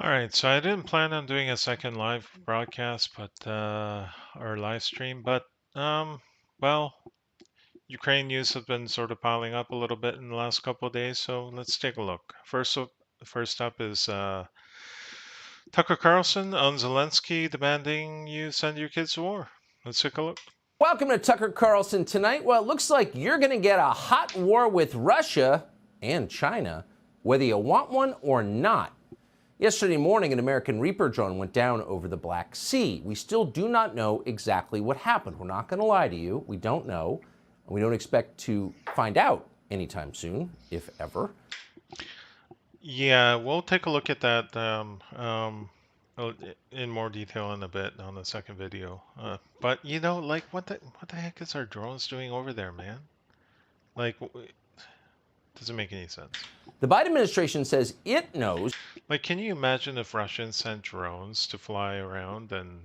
All right, so I didn't plan on doing a second live broadcast, or live stream, but um, well, Ukraine news has been sort of piling up a little bit in the last couple of days, so let's take a look. First up is Tucker Carlson on Zelensky demanding you send your kids to war. Let's take a look. Welcome to Tucker Carlson tonight. Well, it looks like you're going to get a hot war with Russia and China, whether you want one or not. Yesterday morning, an American Reaper drone went down over the Black Sea. We still do not know exactly what happened. We're not going to lie to you. We don't know. And we don't expect to find out anytime soon, if ever. Yeah, we'll take a look at that in more detail in a bit on the second video. But like what the heck is our drones doing over there, man? Like, doesn't make any sense. The Biden administration says it knows. Like, can you imagine if Russians sent drones to fly around and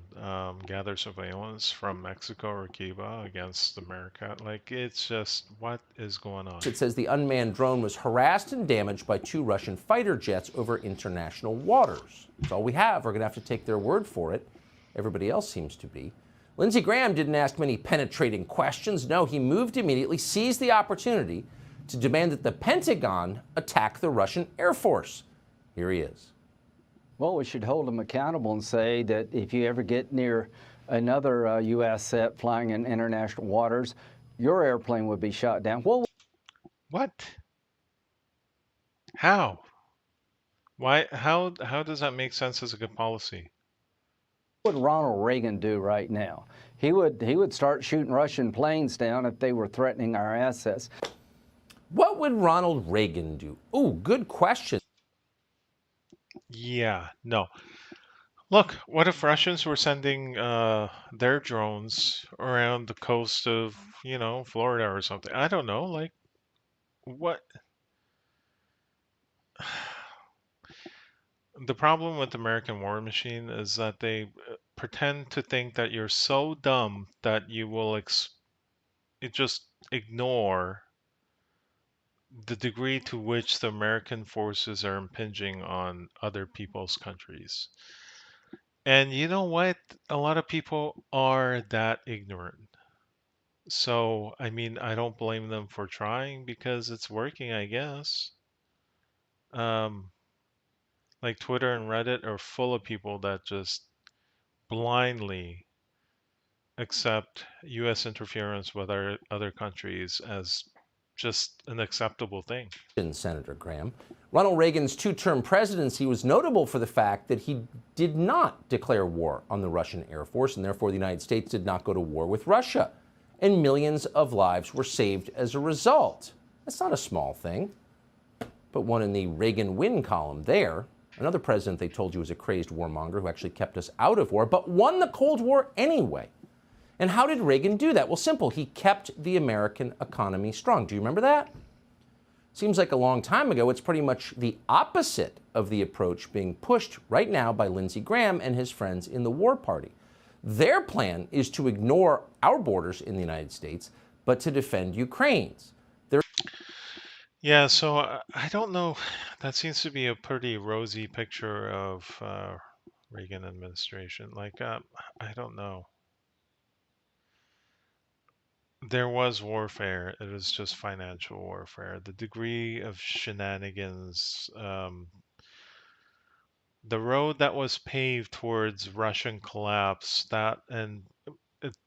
gather surveillance from Mexico or Cuba against America? Like, it's just, what is going on? It says the unmanned drone was harassed and damaged by two Russian fighter jets over international waters. That's all we have. We're going to have to take their word for it. Everybody else seems to be. Lindsey Graham didn't ask many penetrating questions. No, he moved immediately, seized the opportunity to demand that the Pentagon attack the Russian Air Force. Here he is. Well, we should hold them accountable and say that if you ever get near another U.S. set flying in international waters, your airplane would be shot down. What? How? Why? How does that make sense as a good policy? What would Ronald Reagan do right now? He would start shooting Russian planes down if they were threatening our assets. What would Ronald Reagan do? Ooh, good question. Yeah, no. Look, what if Russians were sending their drones around the coast of, Florida or something? I don't know. Like, what? The problem with American War Machine is that they pretend to think that you're so dumb that you will just ignore the degree to which the American forces are impinging on other people's countries. And you know what? A lot of people are that ignorant. So, I mean, I don't blame them for trying because it's working, I guess. Um, like Twitter and Reddit are full of people that just blindly accept US interference with other countries as just an acceptable thing. Senator Graham. Ronald Reagan's two-term presidency was notable for the fact that he did not declare war on the Russian Air Force, and therefore the United States did not go to war with Russia. And millions of lives were saved as a result. That's not a small thing. But one in the Reagan win column there. Another president they told you was a crazed warmonger who actually kept us out of war, but won the Cold War anyway. And how did Reagan do that? Well, simple. He kept the American economy strong. Do you remember that? Seems like a long time ago. It's pretty much the opposite of the approach being pushed right now by Lindsey Graham and his friends in the War Party. Their plan is to ignore our borders in the United States, but to defend Ukraine's. Yeah, so I don't know. That seems to be a pretty rosy picture of Reagan administration. Like, I don't know. There was warfare. It was just financial warfare. The degree of shenanigans, the road that was paved towards Russian collapse, and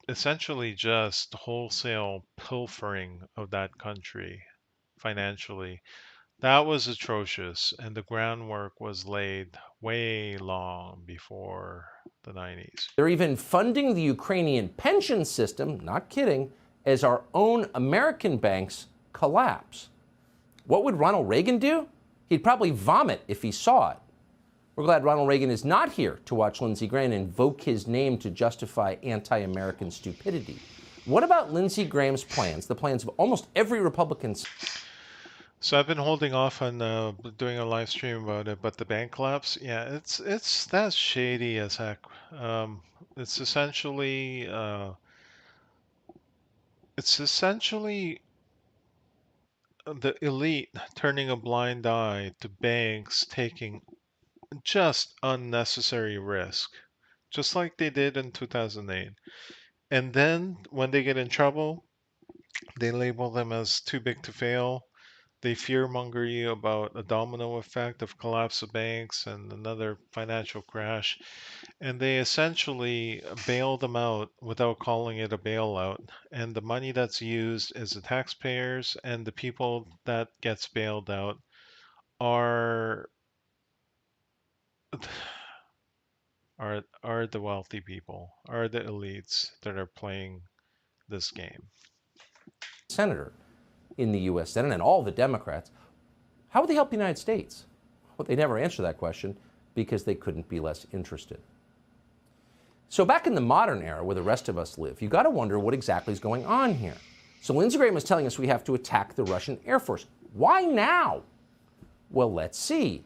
essentially just wholesale pilfering of that country financially, that was atrocious, and the groundwork was laid way long before the 90s. They're even funding the Ukrainian pension system, not kidding, as our own American banks collapse. What would Ronald Reagan do? He'd probably vomit if he saw it. We're glad Ronald Reagan is not here to watch Lindsey Graham invoke his name to justify anti-American stupidity. What about Lindsey Graham's plans, the plans of almost every Republican? So I've been holding off on doing a live stream about it, but the bank collapse, yeah, that's shady as heck. Um, it's essentially uh, it's essentially the elite turning a blind eye to banks taking just unnecessary risk, just like they did in 2008. And then when they get in trouble, they label them as too big to fail. They fearmonger you about a domino effect of collapse of banks and another financial crash. And they essentially bail them out without calling it a bailout. And the money that's used is the taxpayers, and the people that gets bailed out are are the wealthy people, are the elites that are playing this game. Senator in the U.S. Senate and all the Democrats, how would they help the United States? Well, they never answer that question because they couldn't be less interested. So back in the modern era where the rest of us live, you got to wonder what exactly is going on here. So Lindsey Graham is telling us we have to attack the Russian Air Force. Why now? Well, let's see.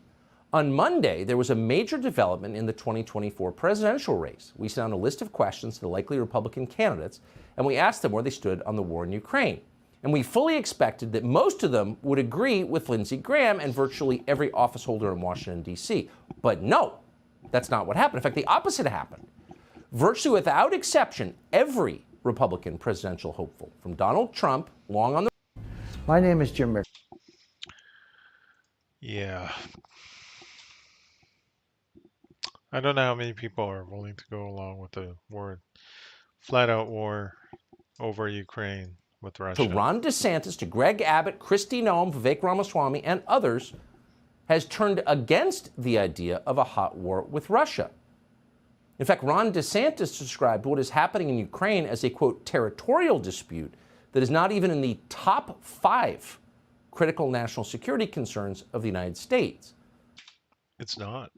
On Monday, there was a major development in the 2024 presidential race. We sent out a list of questions to the likely Republican candidates, and we asked them where they stood on the war in Ukraine. And we fully expected that most of them would agree with Lindsey Graham and virtually every office holder in Washington, D.C. But no, that's not what happened. In fact, the opposite happened. Virtually without exception, every Republican presidential hopeful, from Donald Trump, long on the... My name is Jim Rick. Yeah. I don't know how many people are willing to go along with the war, flat out war over Ukraine with to Russia. Ron DeSantis, to Greg Abbott, Kristi Noem, Vivek Ramaswamy, and others, has turned against the idea of a hot war with Russia. In fact, Ron DeSantis described what is happening in Ukraine as a, quote, territorial dispute that is not even in the top 5 critical national security concerns of the United States. It's not.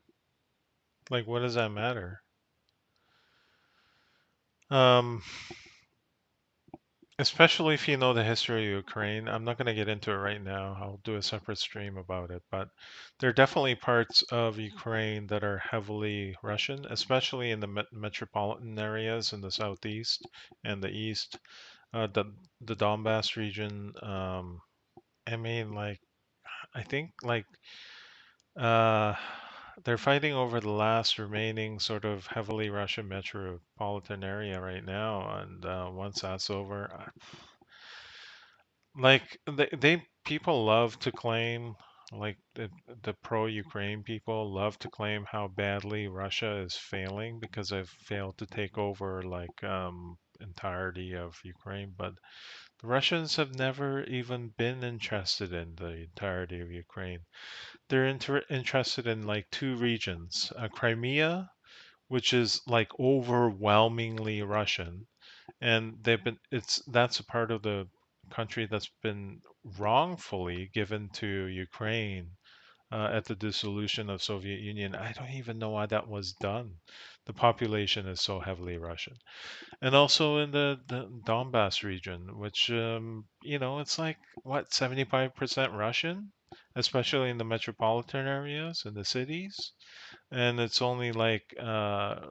Like, what does that matter? Especially if you know the history of Ukraine. I'm not going to get into it right now. I'll do a separate stream about it. But there are definitely parts of Ukraine that are heavily Russian, especially in the metropolitan areas in the southeast and the east. The Donbass region. I mean, like, I think, like, uh, they're fighting over the last remaining sort of heavily Russian metropolitan area right now. And once that's over, like they people love to claim, like the pro-Ukraine people love to claim how badly Russia is failing because they've failed to take over like entirety of Ukraine, but the Russians have never even been interested in the entirety of Ukraine. They're interested in like 2 regions, Crimea, which is like overwhelmingly Russian, and they've been it's that's a part of the country that's been wrongfully given to Ukraine at the dissolution of Soviet Union. I don't even know why that was done. The population is so heavily Russian, and also in the Donbass region, which it's like what 75% Russian, especially in the metropolitan areas and the cities, and it's only like the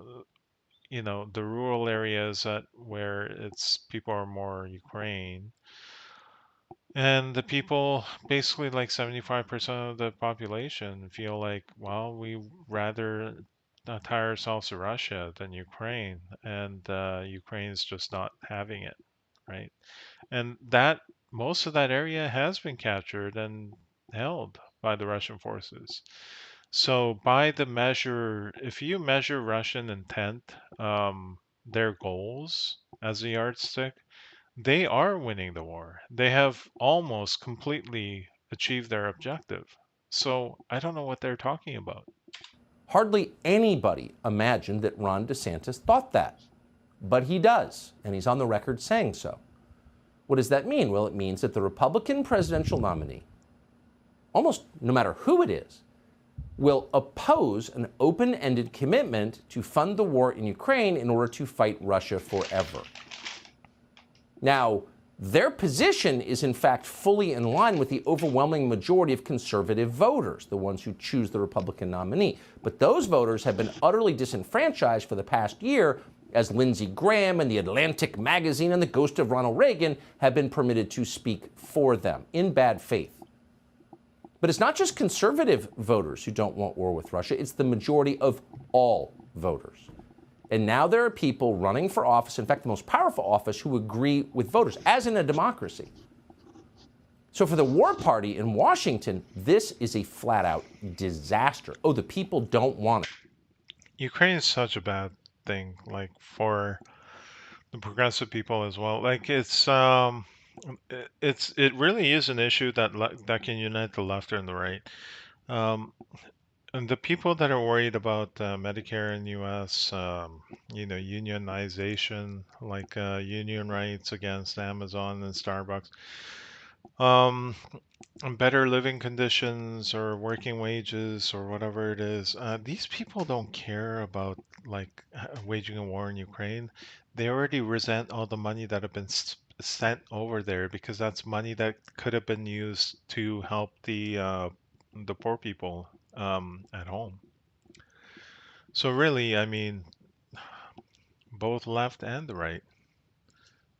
rural areas that where it's people are more Ukraine, and the people basically like 75% of the population feel like, well, we rather tie ourselves to Russia than Ukraine, and Ukraine's just not having it, right? And that most of that area has been captured and held by the Russian forces. So by the measure, if you measure Russian intent, their goals as a yardstick, they are winning the war. They have almost completely achieved their objective. So I don't know what they're talking about. Hardly anybody imagined that Ron DeSantis thought that. But he does, and he's on the record saying so. What does that mean? Well, it means that the Republican presidential nominee, almost no matter who it is, will oppose an open-ended commitment to fund the war in Ukraine in order to fight Russia forever. Now, their position is in fact fully in line with the overwhelming majority of conservative voters, the ones who choose the Republican nominee. But those voters have been utterly disenfranchised for the past year as Lindsey Graham and the Atlantic magazine and the ghost of Ronald Reagan have been permitted to speak for them in bad faith. But it's not just conservative voters who don't want war with Russia, it's the majority of all voters. And now there are people running for office, in fact, the most powerful office, who agree with voters, as in a democracy. So for the war party in Washington, this is a flat-out disaster. Oh, the people don't want it. Ukraine is such a bad thing, like for the progressive people as well. Like it really is an issue that can unite the left and the right. And the people that are worried about Medicare in U.S., unionization, like union rights against Amazon and Starbucks, um, and better living conditions or working wages or whatever it is, these people don't care about like waging a war in Ukraine. They already resent all the money that have been sent over there because that's money that could have been used to help the poor people at home. So really, I mean, both left and the right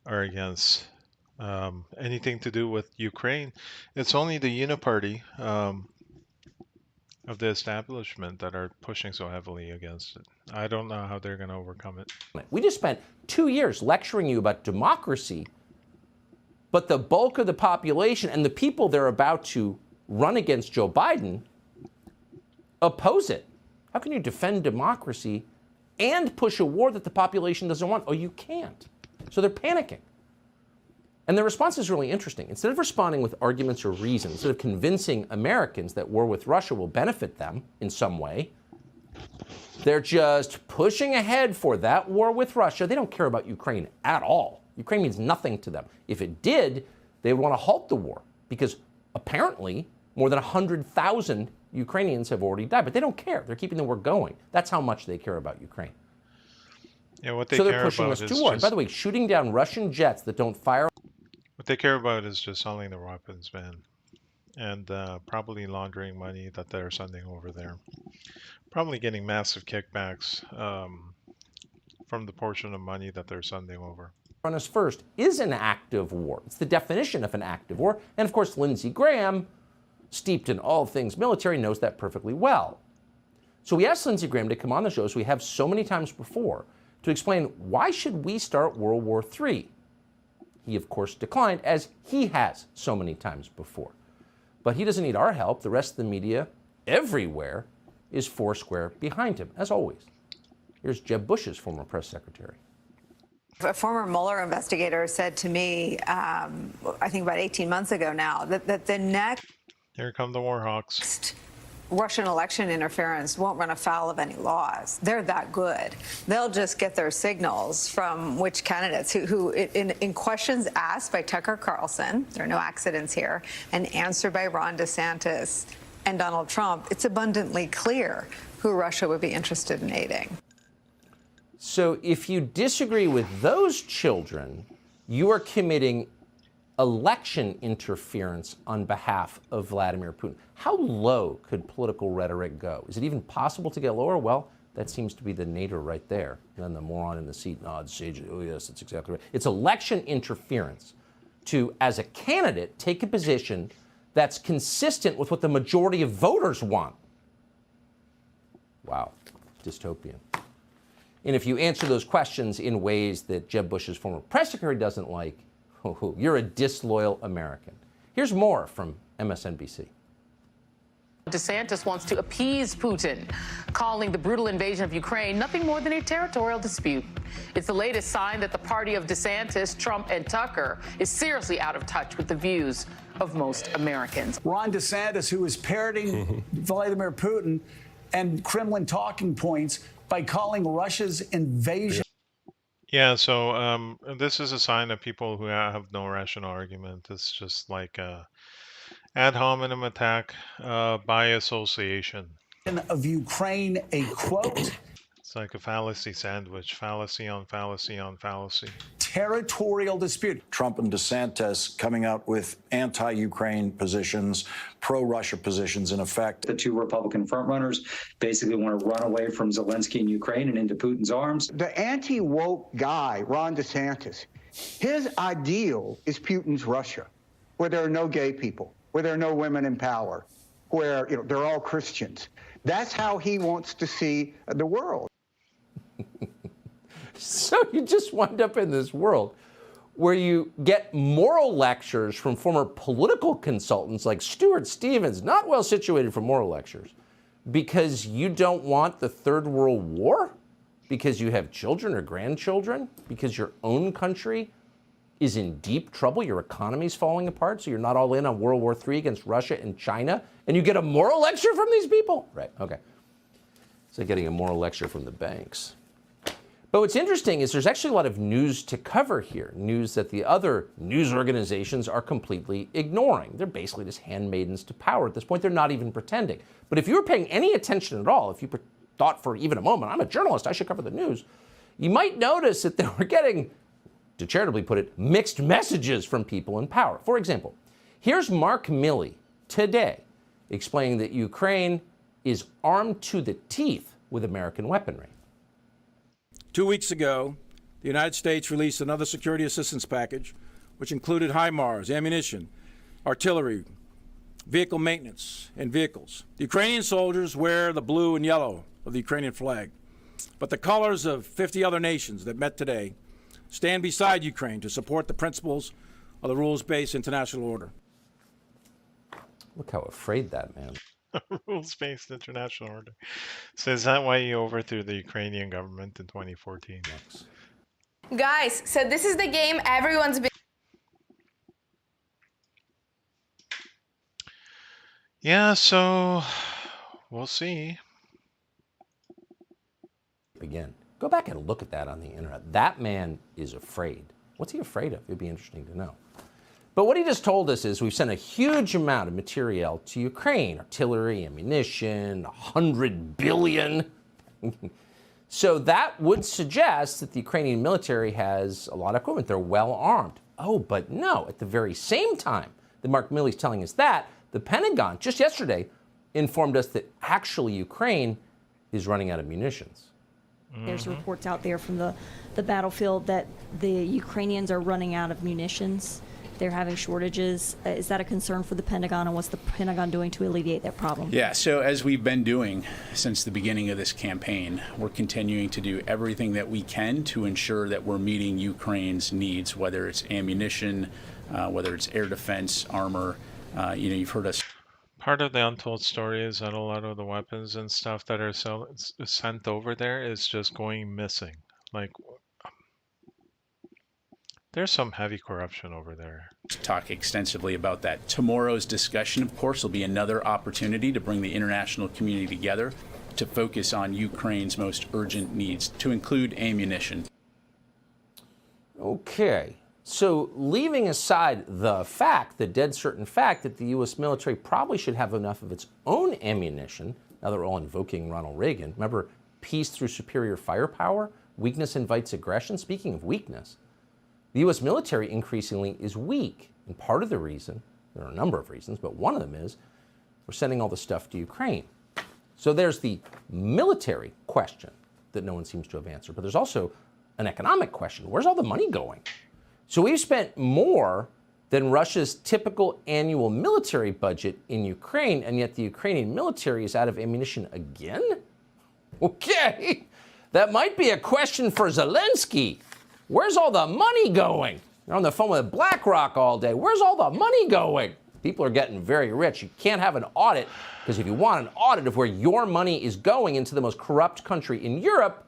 are against anything to do with Ukraine. It's only the uniparty of the establishment that are pushing so heavily against it. I don't know how they're going to overcome it. We just spent 2 years lecturing you about democracy, but the bulk of the population and the people they're about to run against Joe Biden oppose it. How can you defend democracy and push a war that the population doesn't want? Oh, you can't. So they're panicking. And the response is really interesting. Instead of responding with arguments or reasons, instead of convincing Americans that war with Russia will benefit them in some way, they're just pushing ahead for that war with Russia. They don't care about Ukraine at all. Ukraine means nothing to them. If it did, they would want to halt the war because apparently more than 100,000 Ukrainians have already died, but they don't care. They're keeping the war going. That's how much they care about Ukraine. Yeah, what they So they're care pushing about us is to war. just, By the way, shooting down Russian jets that don't fire. what they care about is just selling their weapons, man, and probably laundering money that they're sending over there. Probably getting massive kickbacks from the portion of money that they're sending over. On us first is an act of war. It's the definition of an act of war. And of course, Lindsey Graham, steeped in all things military, knows that perfectly well. So we asked Lindsey Graham to come on the show, as we have so many times before, to explain why should we start World War III. He, of course, declined, as he has so many times before. But he doesn't need our help. The rest of the media, everywhere, is foursquare behind him, as always. Here's Jeb Bush's former press secretary. A former Mueller investigator said to me, I think about 18 months ago now, that the next Here come the Warhawks. Russian election interference won't run afoul of any laws. They're that good. They'll just get their signals from which candidates who in questions asked by Tucker Carlson, there are no accidents here, and answered by Ron DeSantis and Donald Trump, it's abundantly clear who Russia would be interested in aiding. So if you disagree with those children, you are committing election interference on behalf of Vladimir Putin. How low could political rhetoric go? Is it even possible to get lower? Well, that seems to be the nadir right there. And then the moron in the seat nods, sage, oh yes, that's exactly right. It's election interference to, as a candidate, take a position that's consistent with what the majority of voters want. Wow, dystopian. And if you answer those questions in ways that Jeb Bush's former press secretary doesn't like, you're a disloyal American. Here's more from MSNBC. DeSantis wants to appease Putin, calling the brutal invasion of Ukraine nothing more than a territorial dispute. It's the latest sign that the party of DeSantis, Trump, and Tucker is seriously out of touch with the views of most Americans. Ron DeSantis, who is parroting Vladimir Putin and Kremlin talking points by calling Russia's invasion. Yeah, so this is a sign that people who have no rational argument. It's just like a ad hominem attack by association. Of Ukraine, a quote. It's like a fallacy sandwich, fallacy on fallacy on fallacy. Territorial dispute. Trump and DeSantis coming out with anti-Ukraine positions, pro-Russia positions, in effect. The two Republican frontrunners basically want to run away from Zelensky in Ukraine and into Putin's arms. The anti-woke guy, Ron DeSantis, his ideal is Putin's Russia, where there are no gay people, where there are no women in power, where they're all Christians. That's how he wants to see the world. So you just wind up in this world where you get moral lectures from former political consultants like Stuart Stevens, not well situated for moral lectures, because you don't want the Third World War, because you have children or grandchildren, because your own country is in deep trouble, your economy's falling apart, so you're not all in on World War III against Russia and China, and you get a moral lecture from these people? Right, okay. It's like getting a moral lecture from the banks. But what's interesting is there's actually a lot of news to cover here, news that the other news organizations are completely ignoring. They're basically just handmaidens to power at this point. They're not even pretending. But if you were paying any attention at all, if you thought for even a moment, I'm a journalist, I should cover the news, you might notice that they were getting, to charitably put it, mixed messages from people in power. For example, here's Mark Milley today explaining that Ukraine is armed to the teeth with American weaponry. 2 weeks ago, the United States released another security assistance package, which included HIMARS, ammunition, artillery, vehicle maintenance, and vehicles. The Ukrainian soldiers wear the blue and yellow of the Ukrainian flag, but the colors of 50 other nations that met today stand beside Ukraine to support the principles of the rules-based international order. Look how afraid that man. Rules-based international order. So is that why you overthrew the Ukrainian government in 2014? Guys, so this is the game everyone's been... Yeah, so we'll see. Again, go back and look at that on the internet. That man is afraid. What's he afraid of? It'd be interesting to know. But what he just told us is we've sent a huge amount of material to Ukraine, artillery, ammunition, 100 billion. So that would suggest that the Ukrainian military has a lot of equipment. They're well armed. Oh, but no, at the very same time that Mark Milley's telling us that, the Pentagon, just yesterday, informed us that actually Ukraine is running out of munitions. There's reports out there from the battlefield that the Ukrainians are running out of munitions. They're having shortages. Is that a concern for the Pentagon, and what's the Pentagon doing to alleviate that problem? Yeah, so as we've been doing since the beginning of this campaign, we're continuing to do everything that we can to ensure that we're meeting Ukraine's needs, whether it's ammunition, whether it's air defense, armor. You've heard us. Part of the untold story is that a lot of the weapons and stuff that are sent over there is just going missing. Like, there's some heavy corruption over there. Talk extensively about that. Tomorrow's discussion, of course, will be another opportunity to bring the international community together to focus on Ukraine's most urgent needs, to include ammunition. Okay. So leaving aside the fact, the dead certain fact, that the U.S. military probably should have enough of its own ammunition, now that we're all invoking Ronald Reagan. Remember, peace through superior firepower? Weakness invites aggression? Speaking of weakness, the U.S. military increasingly is weak. And part of the reason, there are a number of reasons, but one of them is we're sending all the stuff to Ukraine. So there's the military question that no one seems to have answered, but there's also an economic question. Where's all the money going? So we've spent more than Russia's typical annual military budget in Ukraine, and yet the Ukrainian military is out of ammunition again? Okay, that might be a question for Zelensky. Where's all the money going? You're on the phone with BlackRock all day. Where's all the money going? People are getting very rich. You can't have an audit, because if you want an audit of where your money is going into the most corrupt country in Europe,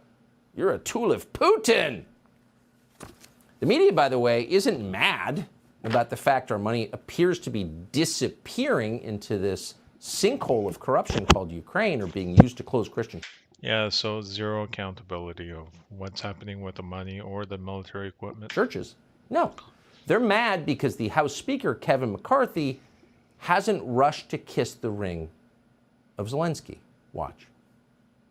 you're a tool of Putin. The media, by the way, isn't mad about the fact our money appears to be disappearing into this sinkhole of corruption called Ukraine, or being used to close Christian. Yeah, so zero accountability of what's happening with the money or the military equipment. Churches. No. They're mad because the House Speaker, Kevin McCarthy, hasn't rushed to kiss the ring of Zelensky. Watch.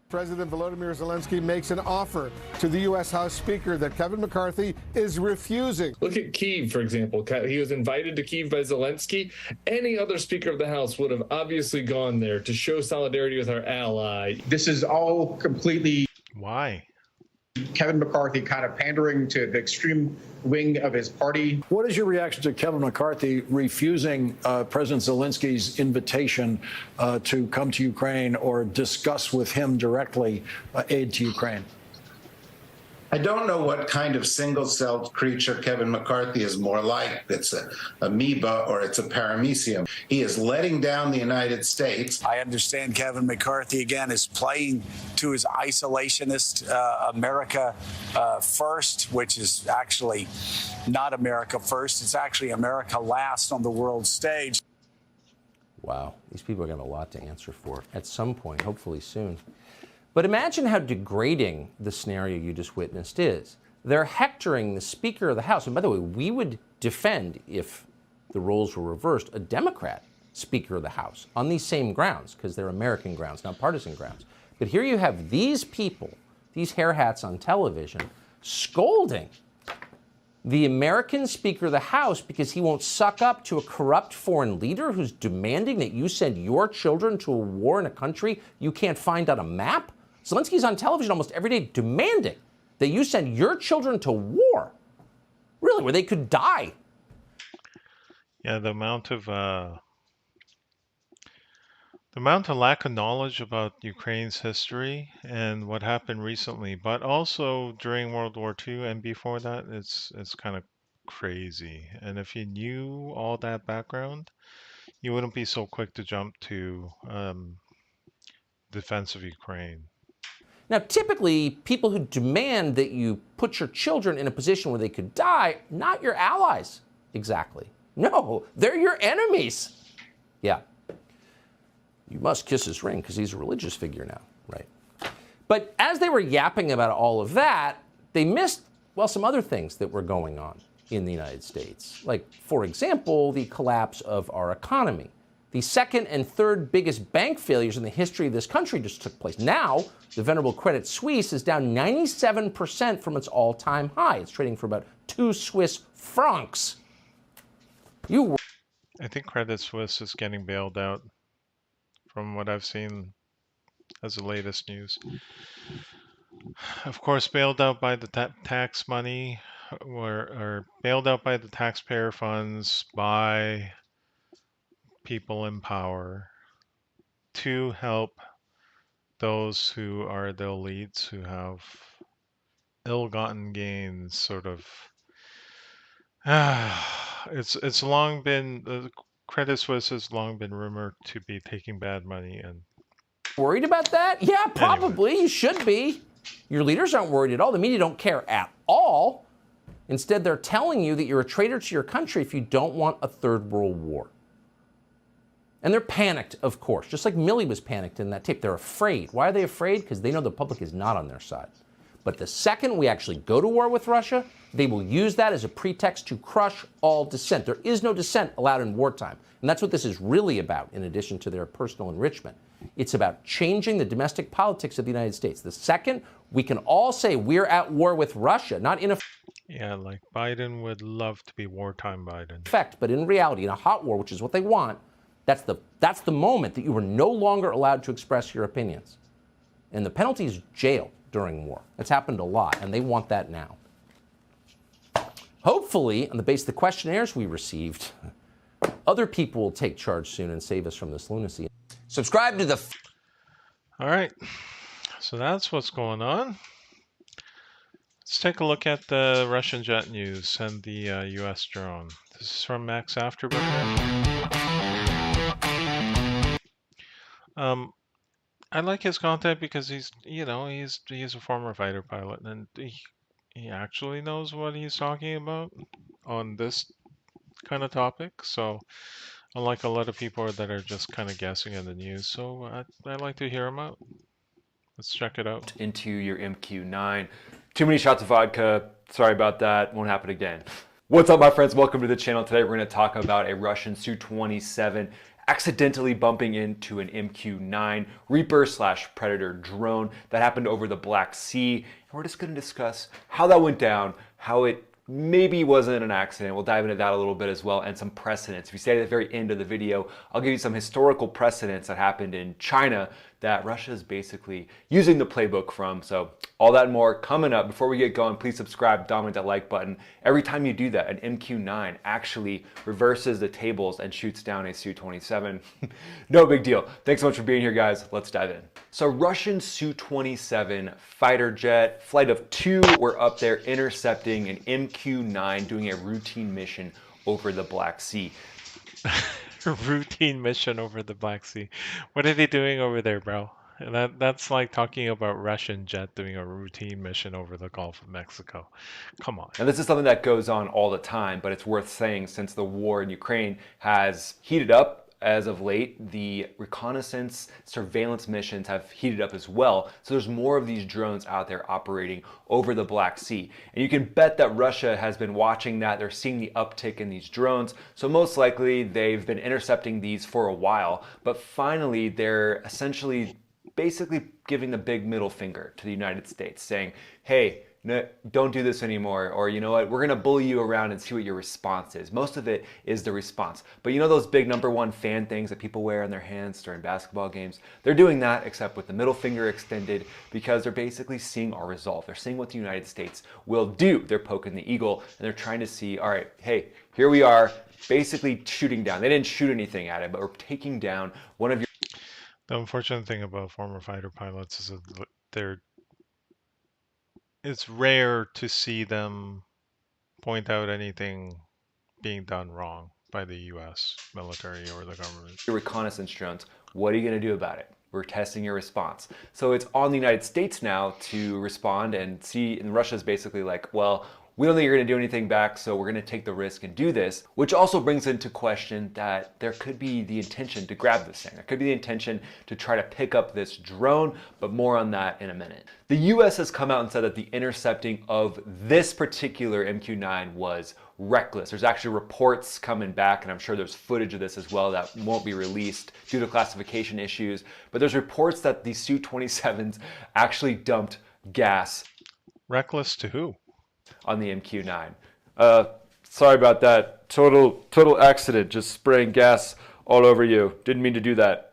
President Volodymyr Zelensky makes an offer to the U.S. House Speaker that Kevin McCarthy is refusing. Look at Kyiv, for example. He was invited to Kyiv by Zelensky. Any other Speaker of the House would have obviously gone there to show solidarity with our ally. This is all completely... Why? Kevin McCarthy kind of pandering to the extreme wing of his party. What is your reaction to Kevin McCarthy refusing President Zelensky's invitation to come to Ukraine or discuss with him directly aid to Ukraine? I don't know what kind of single-celled creature Kevin McCarthy is more like. It's an amoeba or it's a paramecium. He is letting down the United States. I understand Kevin McCarthy, again, is playing to his isolationist America first, which is actually not America first. It's actually America last on the world stage. Wow, these people are going to have a lot to answer for at some point, hopefully soon. But imagine how degrading the scenario you just witnessed is. They're hectoring the Speaker of the House. And by the way, we would defend, if the roles were reversed, a Democrat Speaker of the House on these same grounds, because they're American grounds, not partisan grounds. But here you have these people, these hair hats on television, scolding the American Speaker of the House because he won't suck up to a corrupt foreign leader who's demanding that you send your children to a war in a country you can't find on a map. Zelensky's on television almost every day demanding that you send your children to war, really, where they could die. Yeah, the amount of lack of knowledge about Ukraine's history and what happened recently, but also during World War II and before that, it's kind of crazy. And if you knew all that background, you wouldn't be so quick to jump to defense of Ukraine. Now, typically, people who demand that you put your children in a position where they could die, not your allies, exactly. No, they're your enemies. Yeah. You must kiss his ring because he's a religious figure now, right? But as they were yapping about all of that, they missed, well, some other things that were going on in the United States. Like, for example, the collapse of our economy. The second and third biggest bank failures in the history of this country just took place. Now, the venerable Credit Suisse is down 97% from its all-time high. It's trading for about 2 Swiss francs. I think Credit Suisse is getting bailed out from what I've seen as the latest news. Of course, bailed out by the tax money, or bailed out by the taxpayer funds, by people in power to help those who are the elites who have ill-gotten gains, sort of. It's long been, Credit Suisse has long been rumored to be taking bad money. And worried about that? Yeah, probably. Anyway. You should be. Your leaders aren't worried at all. The media don't care at all. Instead, they're telling you that you're a traitor to your country if you don't want a third world war. And they're panicked, of course, just like Milley was panicked in that tape. They're afraid. Why are they afraid? Because they know the public is not on their side. But the second we actually go to war with Russia, they will use that as a pretext to crush all dissent. There is no dissent allowed in wartime. And that's what this is really about, in addition to their personal enrichment. It's about changing the domestic politics of the United States. The second we can all say we're at war with Russia, not in effect. Yeah, like Biden would love to be wartime Biden. But in reality, in a hot war, which is what they want, that's the moment that you are no longer allowed to express your opinions. And the penalty is jail during war. It's happened a lot, and they want that now. Hopefully, on the basis of the questionnaires we received, other people will take charge soon and save us from this lunacy. Subscribe to the... All right, so that's what's going on. Let's take a look at the Russian jet news and the U.S. drone. This is from Max Afterbrook. I like his content because he's a former fighter pilot, and he actually knows what he's talking about on this kind of topic. So unlike a lot of people that are just kind of guessing in the news, so I like to hear him out. Let's check it out. Into your MQ-9. Too many shots of vodka. Sorry about that. Won't happen again. What's up, my friends? Welcome to the channel. Today we're going to talk about a Russian Su-27 accidentally bumping into an MQ-9 Reaper/Predator drone that happened over the Black Sea. And we're just going to discuss how that went down, how it maybe wasn't an accident. We'll dive into that a little bit as well, and some precedents. If you stay at the very end of the video, I'll give you some historical precedents that happened in China that Russia is basically using the playbook from. So all that and more coming up. Before we get going, please subscribe, dominate that like button. Every time you do that, an MQ-9 actually reverses the tables and shoots down a Su-27. No big deal. Thanks so much for being here, guys. Let's dive in. So Russian Su-27 fighter jet, flight of 2, were up there intercepting an MQ-9 doing a routine mission over the Black Sea. Routine mission over the Black Sea. What are they doing over there, bro? That's like talking about Russian jet doing a routine mission over the Gulf of Mexico. Come on. And this is something that goes on all the time, but it's worth saying since the war in Ukraine has heated up as of late, the reconnaissance surveillance missions have heated up as well. So there's more of these drones out there operating over the Black Sea. And you can bet that Russia has been watching that. They're seeing the uptick in these drones. So most likely they've been intercepting these for a while, but finally they're essentially basically giving the big middle finger to the United States, saying, hey, no, don't do this anymore, or you know what, we're gonna bully you around and see what your response is. Most of it is the response. But you know those big #1 fan things that people wear on their hands during basketball games? They're doing that, except with the middle finger extended, because they're basically seeing our resolve. They're seeing what the United States will do. They're poking the eagle, and they're trying to see, all right, hey, here we are, basically shooting down. They didn't shoot anything at it, but we're taking down one of your... The unfortunate thing about former fighter pilots is that it's rare to see them point out anything being done wrong by the US military or the government. Your reconnaissance drones, what are you going to do about it? We're testing your response. So it's on the United States now to respond and see, and Russia's basically like, well, we don't think you're going to do anything back, so we're going to take the risk and do this, which also brings into question that there could be the intention to grab this thing. There could be the intention to try to pick up this drone, but more on that in a minute. The US has come out and said that the intercepting of this particular MQ-9 was reckless. There's actually reports coming back, and I'm sure there's footage of this as well that won't be released due to classification issues, but there's reports that the Su-27s actually dumped gas. Reckless to who? On the MQ-9. Sorry about that. Total accident. Just spraying gas all over you. Didn't mean to do that.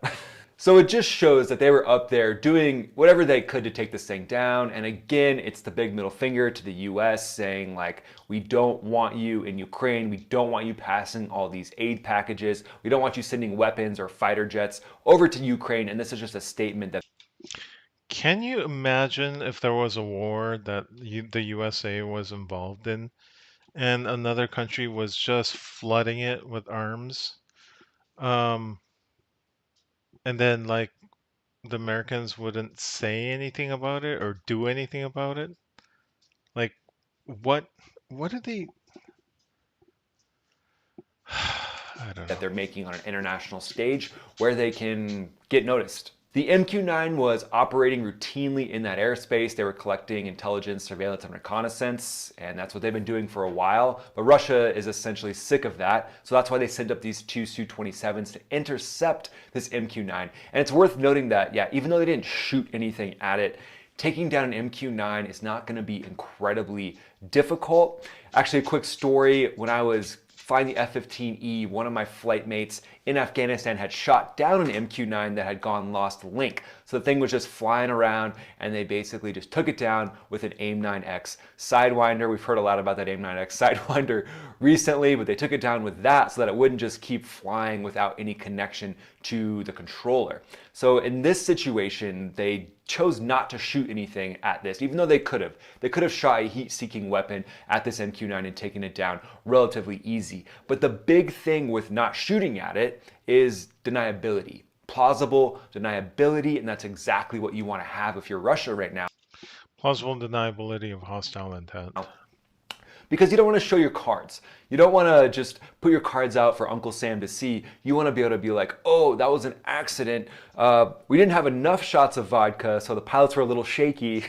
So it just shows that they were up there doing whatever they could to take this thing down. And again, it's the big middle finger to the US saying like, we don't want you in Ukraine. We don't want you passing all these aid packages. We don't want you sending weapons or fighter jets over to Ukraine. And this is just a statement that... Can you imagine if there was a war that the USA was involved in and another country was just flooding it with arms? And then like the Americans wouldn't say anything about it or do anything about it? Like what are they... I don't know. That they're making on an international stage where they can get noticed. The MQ-9 was operating routinely in that airspace. They were collecting intelligence, surveillance, and reconnaissance, and that's what they've been doing for a while. But Russia is essentially sick of that, so that's why they sent up these 2 Su-27s to intercept this MQ-9. And it's worth noting that, yeah, even though they didn't shoot anything at it, taking down an MQ-9 is not going to be incredibly difficult. Actually, a quick story, when I was flying the F-15E, one of my flight mates in Afghanistan had shot down an MQ-9 that had gone lost link. So the thing was just flying around, and they basically just took it down with an AIM-9X Sidewinder. We've heard a lot about that AIM-9X Sidewinder recently, but they took it down with that so that it wouldn't just keep flying without any connection to the controller. So in this situation, they chose not to shoot anything at this, even though they could have. They could have shot a heat-seeking weapon at this MQ-9 and taken it down relatively easy. But the big thing with not shooting at it is deniability. Plausible deniability, and that's exactly what you want to have if you're Russia right now. Plausible deniability of hostile intent. Because you don't want to show your cards. You don't want to just put your cards out for Uncle Sam to see. You want to be able to be like, oh, that was an accident. We didn't have enough shots of vodka, so the pilots were a little shaky.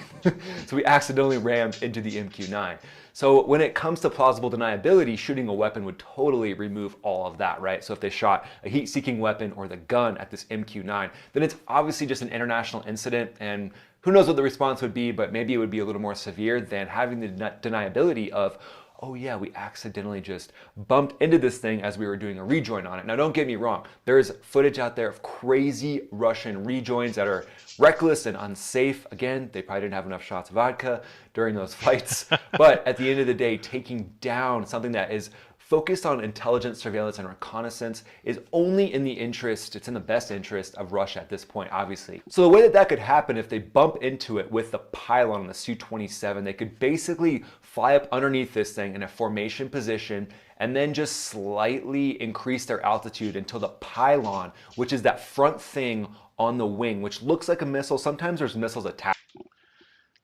So we accidentally rammed into the MQ-9. So when it comes to plausible deniability, shooting a weapon would totally remove all of that, right? So if they shot a heat-seeking weapon or the gun at this MQ-9, then it's obviously just an international incident, and who knows what the response would be, but maybe it would be a little more severe than having the deniability of, oh yeah, we accidentally just bumped into this thing as we were doing a rejoin on it. Now don't get me wrong, there's footage out there of crazy Russian rejoins that are reckless and unsafe. Again, they probably didn't have enough shots of vodka during those flights. But at the end of the day, taking down something that is focused on intelligence, surveillance, and reconnaissance is only in the interest, it's in the best interest of Russia at this point, obviously. So the way that that could happen, if they bump into it with the pylon on the Su-27, they could basically fly up underneath this thing in a formation position and then just slightly increase their altitude until the pylon, which is that front thing on the wing, which looks like a missile. Sometimes there's missiles attached.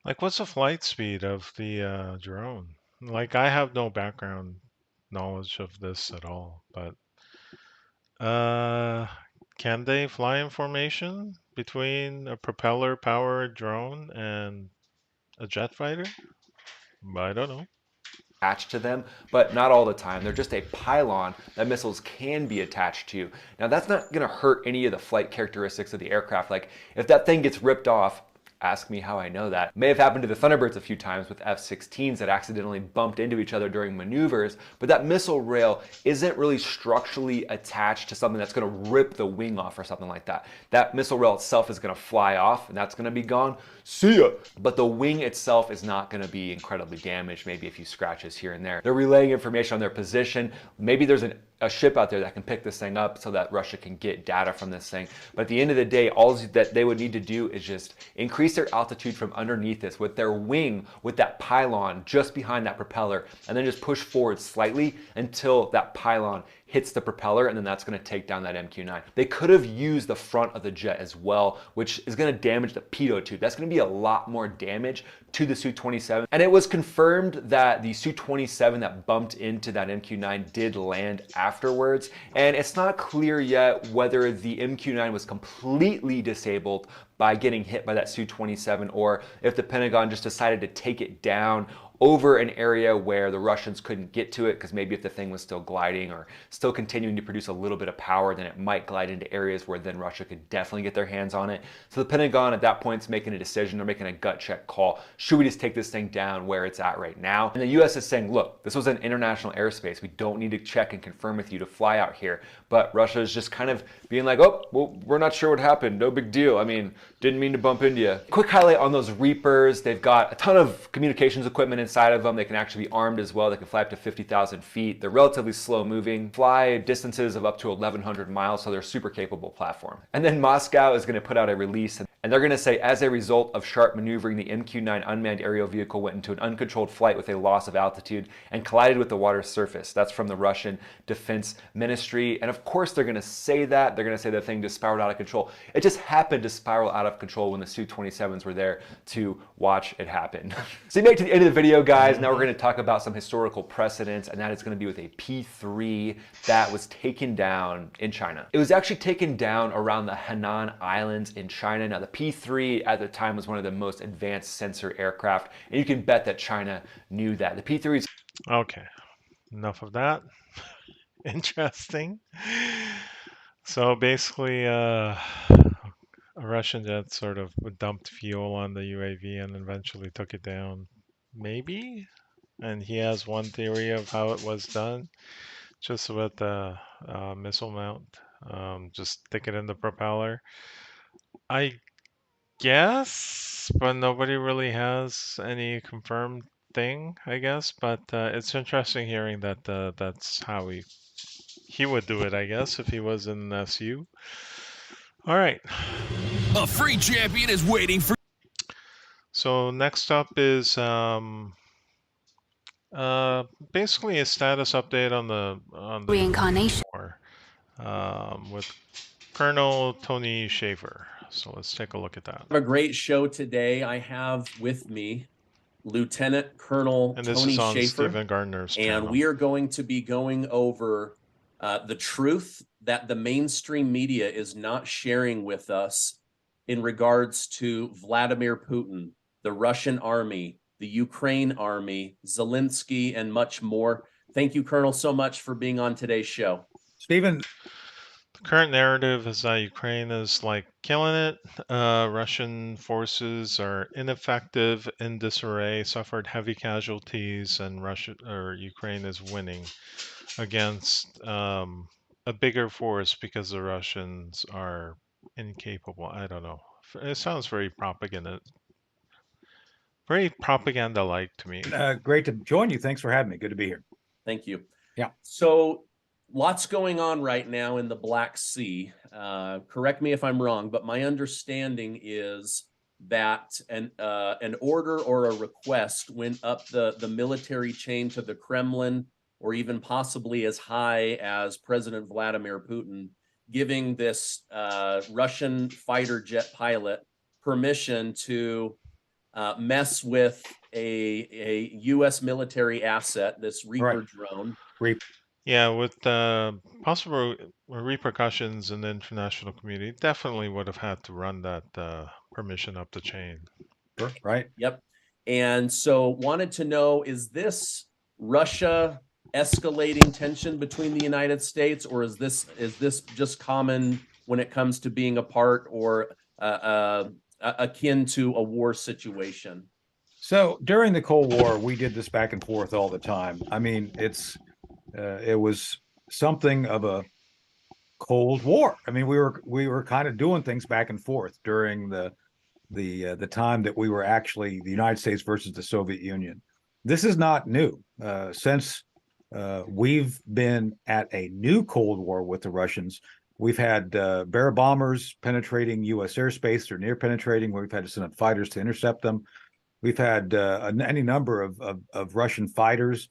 Like, what's the flight speed of the drone? Like, I have no background knowledge of this at all, but can they fly in formation between a propeller-powered drone and a jet fighter? I don't know. Attached to them, but not all the time. They're just a pylon that missiles can be attached to. Now that's not going to hurt any of the flight characteristics of the aircraft. Like if that thing gets ripped off, ask me how I know that. May have happened to the Thunderbirds a few times with F-16s that accidentally bumped into each other during maneuvers, but that missile rail isn't really structurally attached to something that's going to rip the wing off or something like that. That missile rail itself is going to fly off and that's going to be gone. See ya! But the wing itself is not going to be incredibly damaged, maybe a few scratches here and there. They're relaying information on their position. Maybe there's a ship out there that can pick this thing up so that Russia can get data from this thing. But at the end of the day, all that they would need to do is just increase their altitude from underneath this with their wing, with that pylon just behind that propeller, and then just push forward slightly until that pylon hits the propeller, and then that's going to take down that MQ-9. They could have used the front of the jet as well, which is going to damage the pitot tube. That's going to be a lot more damage to the Su-27. And it was confirmed that the Su-27 that bumped into that MQ-9 did land afterwards. And it's not clear yet whether the MQ-9 was completely disabled by getting hit by that Su-27 or if the Pentagon just decided to take it down over an area where the Russians couldn't get to it, because maybe if the thing was still gliding or still continuing to produce a little bit of power, then it might glide into areas where then Russia could definitely get their hands on it. So the Pentagon at that point is making a decision. They're making a gut check call. Should we just take this thing down where it's at right now? And the US is saying, look, this was an international airspace. We don't need to check and confirm with you to fly out here. But Russia is just kind of being like, oh, well, we're not sure what happened. No big deal. I mean, didn't mean to bump into you. Quick highlight on those Reapers. They've got a ton of communications equipment inside of them. They can actually be armed as well. They can fly up to 50,000 feet. They're relatively slow moving, fly distances of up to 1,100 miles, so they're a super capable platform. And then Moscow is going to put out a release, and they're going to say, as a result of sharp maneuvering, the MQ-9 unmanned aerial vehicle went into an uncontrolled flight with a loss of altitude and collided with the water's surface. That's from the Russian Defense Ministry. And of course, they're going to say that. They're going to say the thing just spiraled out of control. It just happened to spiral out of control when the Su-27s were there to watch it happen. So you make it to the end of the video, guys. Now we're going to talk about some historical precedents, and that is going to be with a P-3 that was taken down in China. It was actually taken down around the Henan Islands in China. Now the P-3 at the time was one of the most advanced sensor aircraft, and you can bet that China knew that. The P-3 is... Okay, enough of that. Interesting. So basically, a Russian jet sort of dumped fuel on the UAV and eventually took it down. Maybe? And he has one theory of how it was done, just with the missile mount. Just stick it in the propeller. I guess, but nobody really has any confirmed thing, I guess. But it's interesting hearing that that's how he would do it, I guess, if he was in SU. All right. A free champion is waiting for. So next up is basically a status update on the reincarnation war, with Colonel Tony Shaffer. So let's take a look at that. A great show today. I have with me Lieutenant Colonel And this Tony is on Shaffer, Stephen Gardner's and channel. we are going to be going over the truth that the mainstream media is not sharing with us in regards to Vladimir Putin, the Russian army, the Ukraine army, Zelensky, and much more. Thank you, Colonel, so much for being on today's show. Stephen. The current narrative is that Ukraine is like killing it. Russian forces are ineffective, in disarray, suffered heavy casualties, and Russia or Ukraine is winning against a bigger force because the Russians are incapable. I don't know. It sounds very propaganda-like to me. Great to join you. Thanks for having me. Good to be here. Thank you. Yeah. So lots going on right now in the Black Sea. Correct me if I'm wrong, but my understanding is that an order or a request went up the military chain to the Kremlin, or even possibly as high as President Vladimir Putin, giving this Russian fighter jet pilot permission to mess with a U.S. military asset, this Reaper drone. Yeah, with possible repercussions in the international community, definitely would have had to run that permission up the chain. Right. Yep. And so wanted to know, is this Russia escalating tension between the United States, or is this just common when it comes to being a part or akin to a war situation? So during the Cold War, we did this back and forth all the time. I mean, it was something of a Cold War. I mean, we were kind of doing things back and forth during the time that we were actually the United States versus the Soviet Union. This is not new. Since we've been at a new Cold War with the Russians, we've had Bear bombers penetrating U.S. airspace or near penetrating, where we've had to send up fighters to intercept them. We've had any number of Russian fighters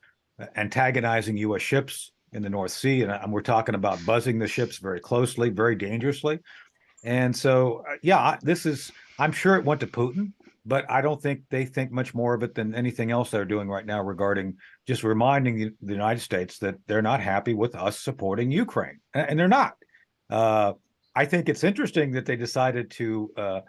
antagonizing U.S. ships in the North Sea, and we're talking about buzzing the ships very closely, very dangerously. And so, I'm sure it went to Putin, but I don't think they think much more of it than anything else they're doing right now regarding just reminding the United States that they're not happy with us supporting Ukraine, and they're not. I think it's interesting that they decided to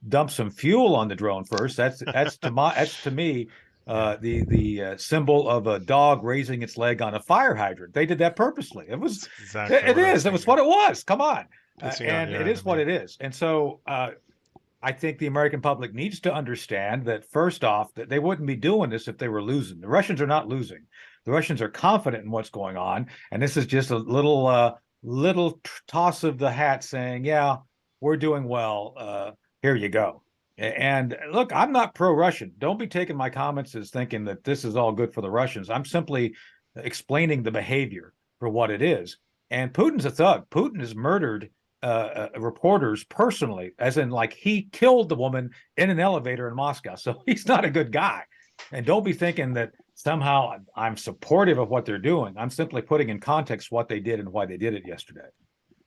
dump some fuel on the drone first. That's to me the symbol of a dog raising its leg on a fire hydrant. They did that purposely. It was it was what it was. Come on, and it is what it is. And so I think the American public needs to understand that, first off, that they wouldn't be doing this if they were losing. The Russians are not losing. The Russians are confident in what's going on, and this is just a little toss of the hat saying, "Yeah, we're doing well. Here you go." And look, I'm not pro-Russian. Don't be taking my comments as thinking that this is all good for the Russians. I'm simply explaining the behavior for what it is. And Putin's a thug. Putin has murdered reporters personally, as in like he killed the woman in an elevator in Moscow. So he's not a good guy. And don't be thinking that somehow I'm supportive of what they're doing. I'm simply putting in context what they did and why they did it yesterday.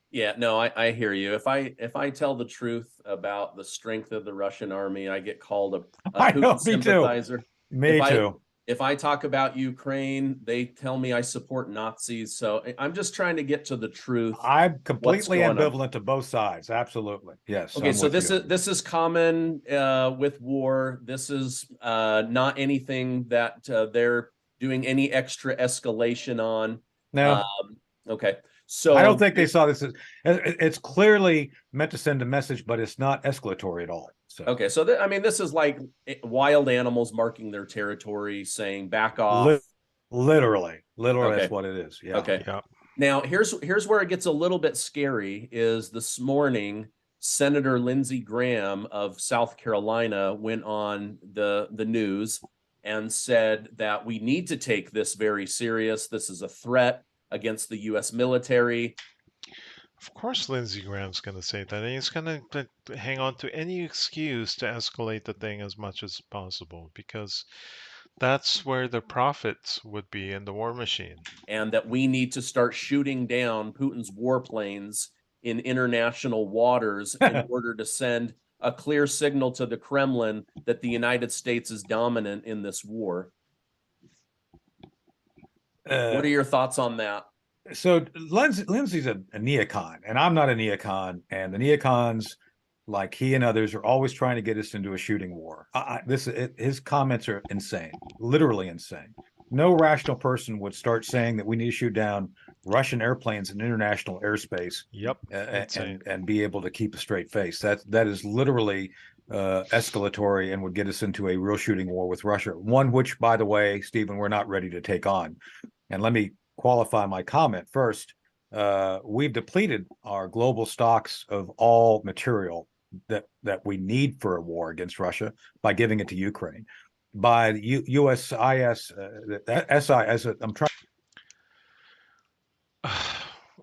Yeah, no, I hear you. If I tell the truth about the strength of the Russian army, I get called a Putin sympathizer. Me too. If I talk about Ukraine, they tell me I support Nazis. So I'm just trying to get to the truth. I'm completely ambivalent to both sides. Absolutely. Yes. Okay, so this is common with war. This is not anything that they're doing any extra escalation on. No. Okay. So I don't think they saw this as it's clearly meant to send a message, but it's not escalatory at all. So okay, so this is like wild animals marking their territory, saying back off. Literally, Okay. That's what it is. Yeah. Okay. Yeah. Now here's where it gets a little bit scary. Is this morning Senator Lindsey Graham of South Carolina went on the news and said that we need to take this very serious. This is a threat against the U.S. military. Of course, Lindsey Graham's going to say that. And he's going to hang on to any excuse to escalate the thing as much as possible, because that's where the profits would be in the war machine. And that we need to start shooting down Putin's warplanes in international waters in order to send a clear signal to the Kremlin that the United States is dominant in this war. What are your thoughts on that? So Lindsey's a neocon, and I'm not a neocon, and the neocons, like he and others, are always trying to get us into a shooting war. His comments are insane, literally insane. No rational person would start saying that we need to shoot down Russian airplanes in international airspace. Yep. And be able to keep a straight face. That is literally escalatory and would get us into a real shooting war with Russia. One which, by the way, Stephen, we're not ready to take on. And let me qualify my comment first. We've depleted our global stocks of all material that we need for a war against Russia by giving it to Ukraine. By the USIS, SI, I'm trying.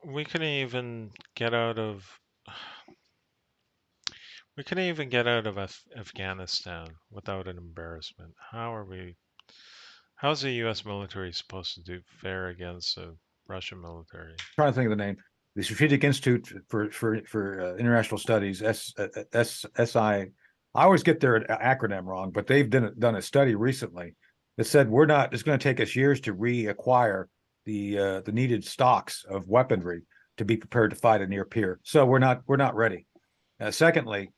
We couldn't even get out of. We couldn't even get out of Afghanistan without an embarrassment. How's the U.S. military supposed to do fare against the Russian military? Trying to think of the name. The Strategic Institute for International Studies, SI. I always get their acronym wrong, but they've done a study recently that said it's going to take us years to reacquire the needed stocks of weaponry to be prepared to fight a near peer. So we're not ready. Secondly,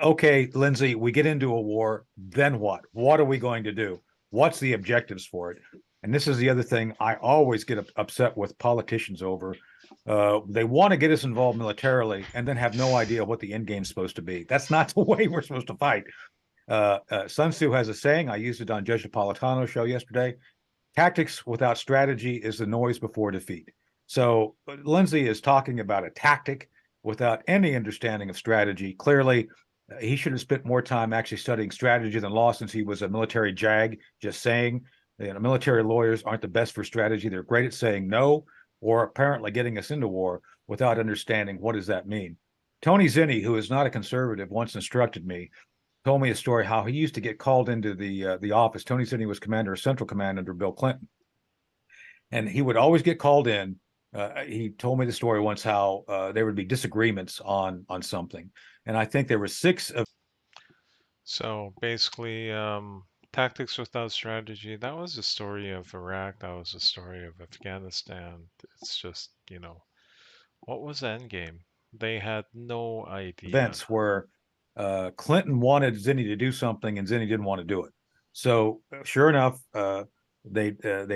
okay, Lindsay, we get into a war, then what? What are we going to do? What's the objectives for it? And this is the other thing I always get upset with politicians over. They want to get us involved militarily and then have no idea what the end game is supposed to be. That's not the way we're supposed to fight. Sun Tzu has a saying, I used it on Judge Napolitano's show yesterday: tactics without strategy is the noise before defeat. So Lindsay is talking about a tactic without any understanding of strategy. Clearly, he should have spent more time actually studying strategy than law, since he was a military JAG. Just saying, military lawyers aren't the best for strategy. They're great at saying no, or apparently getting us into war without understanding what does that mean. Tony Zinni, who is not a conservative, once instructed me, told me a story how he used to get called into the office. Tony Zinni was commander of Central Command under Bill Clinton, and he would always get called in. He told me the story once how there would be disagreements on something, and I think there were 6 of. So basically, tactics without strategy. That was the story of Iraq. That was the story of Afghanistan. It's just, what was the end game? They had no idea. Events where Clinton wanted Zinni to do something and Zinni didn't want to do it. So sure enough, they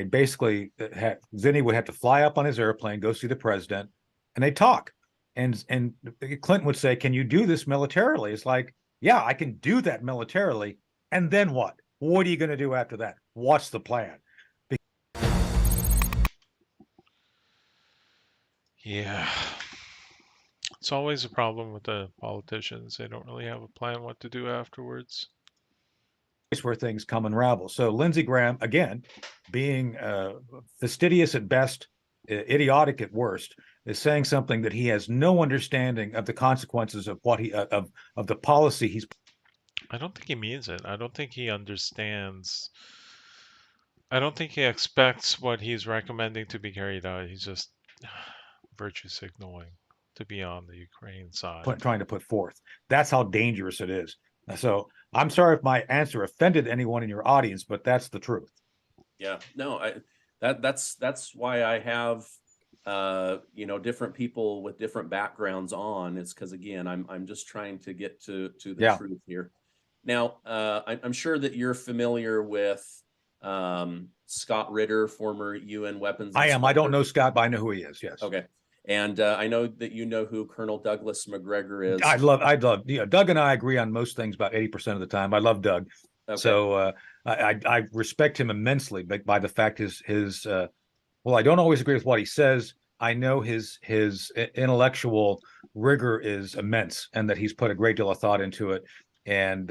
basically had Zinni would have to fly up on his airplane, go see the president, and they talk. And Clinton would say, "Can you do this militarily?" It's like, yeah, I can do that militarily. And then what? What are you going to do after that? What's the plan? Yeah. It's always a problem with the politicians. They don't really have a plan what to do afterwards. Where things come unravel. So Lindsey Graham, again, being fastidious at best, idiotic at worst, is saying something that he has no understanding of the consequences of what of the policy he's. I don't think he means it. I don't think he understands. I don't think he expects what he's recommending to be carried out. He's just virtue signaling to be on the Ukraine side. Trying to put forth. That's how dangerous it is. So I'm sorry if my answer offended anyone in your audience, but that's the truth. Yeah, no, that's why I have different people with different backgrounds on. It's because, again, I'm just trying to get to the truth here. Now, I'm sure that you're familiar with Scott Ritter, former UN weapons. I am. I don't know Scott, but I know who he is. Yes. Okay. And I know that you know who Colonel Douglas McGregor is. I'd love. Doug and I agree on most things about 80% of the time. I love Doug. Okay. So I respect him immensely by the fact his well, I don't always agree with what he says. I know his intellectual rigor is immense, and that he's put a great deal of thought into it. And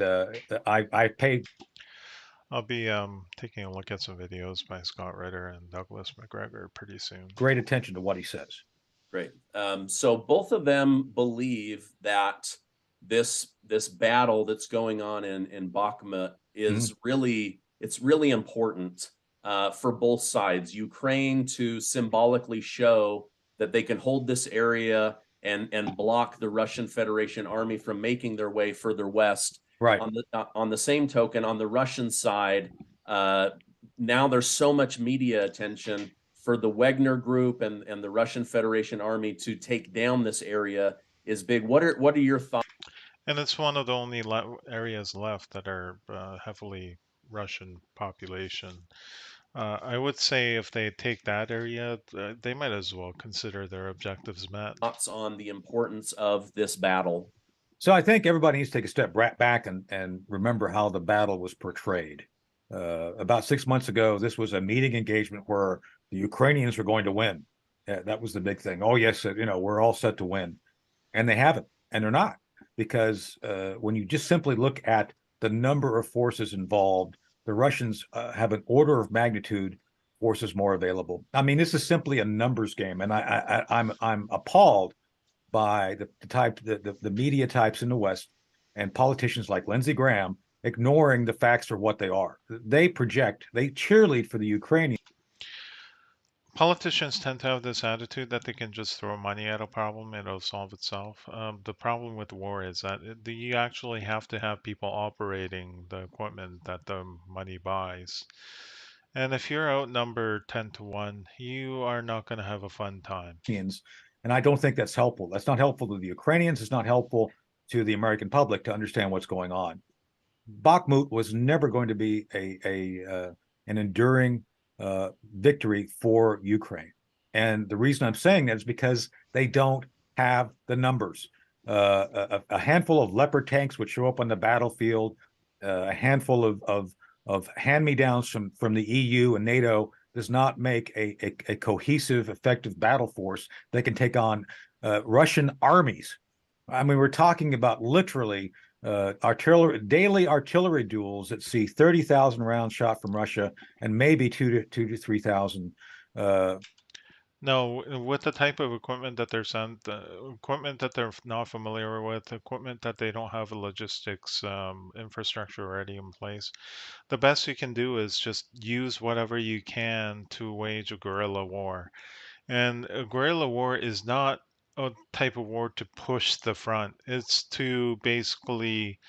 I paid. I'll be taking a look at some videos by Scott Ritter and Douglas McGregor pretty soon. Great attention to what he says. Great. So both of them believe that this battle that's going on in Bakhmut is really important for both sides. Ukraine to symbolically show that they can hold this area and block the Russian Federation army from making their way further west. Right. On the same token, on the Russian side, now there's so much media attention for the Wagner Group and the Russian Federation army to take down this area is big. What are your thoughts? And it's one of the only areas left that are heavily Russian population. I would say if they take that area, they might as well consider their objectives met. Thoughts on the importance of this battle? So I think everybody needs to take a step back and remember how the battle was portrayed. About 6 months ago, this was a meeting engagement where the Ukrainians were going to win. That was the big thing. Oh, yes, we're all set to win. And they haven't, and they're not. Because when you just simply look at the number of forces involved, the Russians have an order of magnitude forces more available. I mean, this is simply a numbers game, and I'm appalled by the media types in the West and politicians like Lindsey Graham ignoring the facts for what they are. They cheerlead for the Ukrainians. Politicians tend to have this attitude that they can just throw money at a problem and it'll solve itself. The problem with war is that you actually have to have people operating the equipment that the money buys. And if you're outnumbered 10 to 1, you are not going to have a fun time. And I don't think that's helpful. That's not helpful to the Ukrainians. It's not helpful to the American public to understand what's going on. Bakhmut was never going to be an enduring victory for Ukraine. And the reason I'm saying that is because they don't have the numbers. A handful of Leopard tanks would show up on the battlefield, a handful of hand-me-downs from the EU and NATO does not make a cohesive, effective battle force that can take on Russian armies. I mean, we're talking about literally daily artillery duels that see 30,000 rounds shot from Russia and maybe 2,000 to 3,000. No, with the type of equipment that they're sent, the equipment that they're not familiar with, equipment that they don't have a logistics infrastructure already in place, the best you can do is just use whatever you can to wage a guerrilla war. And a guerrilla war is not a type of war to push the front. It's to basically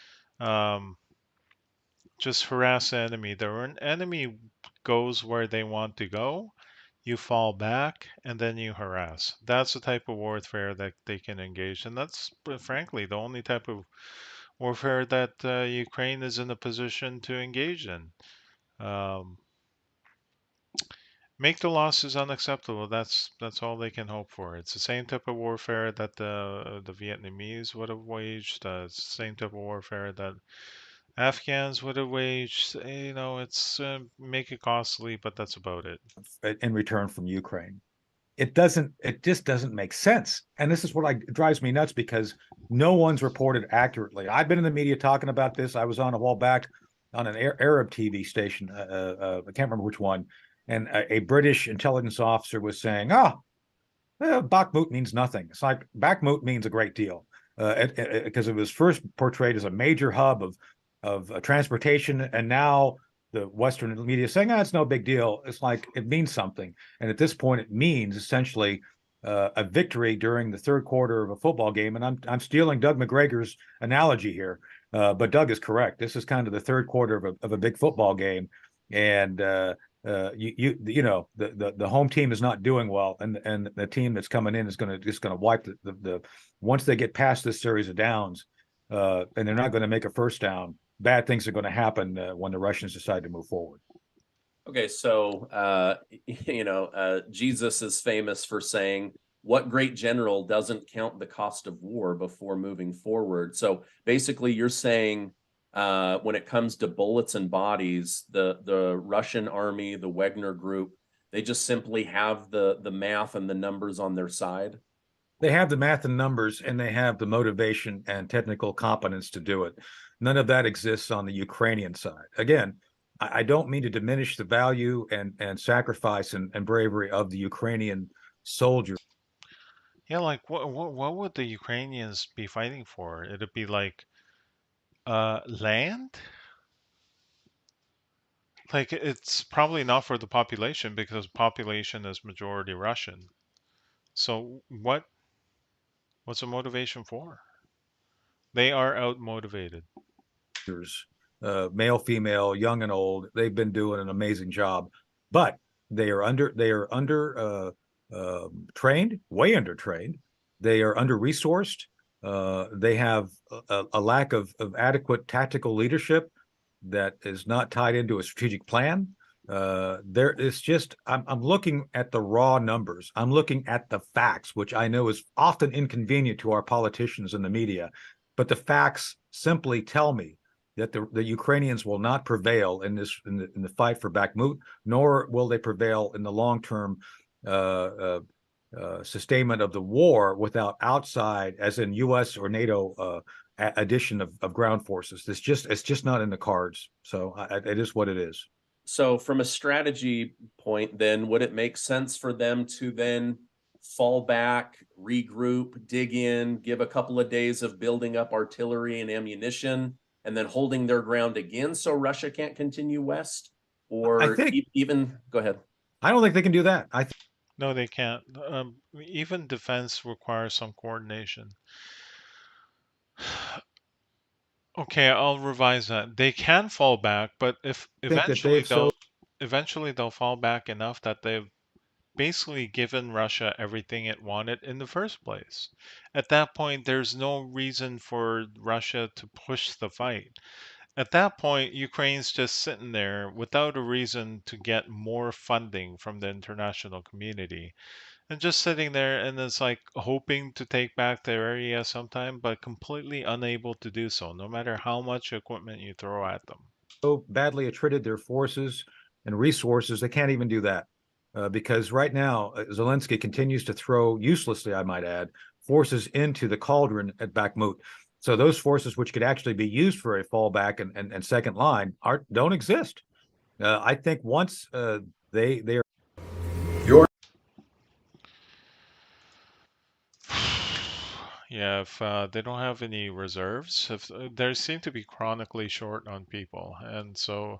just harass the enemy. The enemy goes where they want to go. You fall back and then you harass. That's the type of warfare that they can engage. And that's, frankly, the only type of warfare that Ukraine is in a position to engage in. Um, Make the losses unacceptable. That's all they can hope for. It's the same type of warfare that the Vietnamese would have waged. It's the same type of warfare that Afghans would have waged. It's make it costly, but that's about it. In return from Ukraine. It just doesn't make sense. And this is what drives me nuts because no one's reported accurately. I've been in the media talking about this. I was on a while back on an Arab TV station. I can't remember which one. And a British intelligence officer was saying, Bakhmut means nothing. It's like Bakhmut means a great deal because it was first portrayed as a major hub of transportation. And now the Western media is saying, it's no big deal. It's like it means something. And at this point, it means essentially a victory during the third quarter of a football game. And I'm stealing Doug McGregor's analogy here, but Doug is correct. This is kind of the third quarter of a big football game. And the home team is not doing well, and the team that's coming in is going to wipe the once they get past this series of downs, and they're not going to make a first down. Bad things are going to happen when the Russians decide to move forward. Okay, so Jesus is famous for saying, "What great general doesn't count the cost of war before moving forward?" So basically, you're saying when it comes to bullets and bodies, the Russian army, the Wagner group, they just simply have the math and the numbers on their side? They have the math and numbers, and they have the motivation and technical competence to do it. None of that exists on the Ukrainian side. Again, I don't mean to diminish the value and sacrifice and bravery of the Ukrainian soldier. Yeah, like what would the Ukrainians be fighting for? It'd be like land? Like it's probably not for the population because population is majority Russian. So what's the motivation for? They are outmotivated. Male, female, young and old, they've been doing an amazing job, but they are under trained, way under trained. They are under resourced. They have a lack of adequate tactical leadership that is not tied into a strategic plan. There is just I'm looking at the raw numbers. I'm looking at the facts, which I know is often inconvenient to our politicians and the media, but the facts simply tell me that the Ukrainians will not prevail in the fight for Bakhmut, nor will they prevail in the long term sustainment of the war without outside, as in U.S. or NATO addition of ground forces. It's just not in the cards. So it is what it is. So from a strategy point, then would it make sense for them to then fall back, regroup, dig in, give a couple of days of building up artillery and ammunition, and then holding their ground again so Russia can't continue west? Or I think even go ahead. I don't think they can do that. No, they can't. Even defense requires some coordination. Okay, I'll revise that. They can fall back, but if eventually they'll fall back enough that they've basically given Russia everything it wanted in the first place. At that point, there's no reason for Russia to push the fight. At that point, Ukraine's just sitting there without a reason to get more funding from the international community. And just sitting there and it's like hoping to take back the area sometime, but completely unable to do so, no matter how much equipment you throw at them. So badly attrited their forces and resources, they can't even do that. Because right now, Zelensky continues to throw uselessly, I might add, forces into the cauldron at Bakhmut. So those forces, which could actually be used for a fallback and second line, don't exist. I think once they are. Yeah, if they don't have any reserves, if they seem to be chronically short on people, and so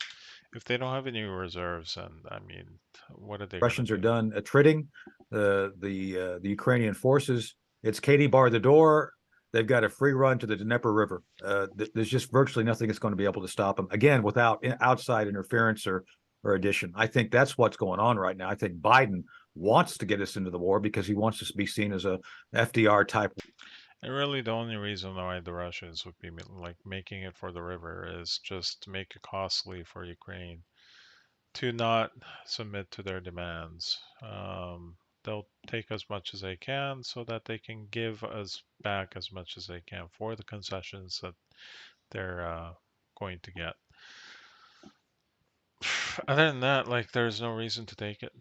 if they don't have any reserves, and I mean, what are they going to Russians do? are done attriting the Ukrainian forces. It's Katie bar the door. They've got a free run to the Dnieper River. There's just virtually nothing that's going to be able to stop them. Again, without outside interference or addition. I think that's what's going on right now. I think Biden wants to get us into the war because he wants us to be seen as a FDR type. And really, the only reason why the Russians would be like making it for the river is just to make it costly for Ukraine to not submit to their demands. They'll take as much as they can so that they can give us back as much as they can for the concessions that they're going to get. Other than that, like, there's no reason to take it.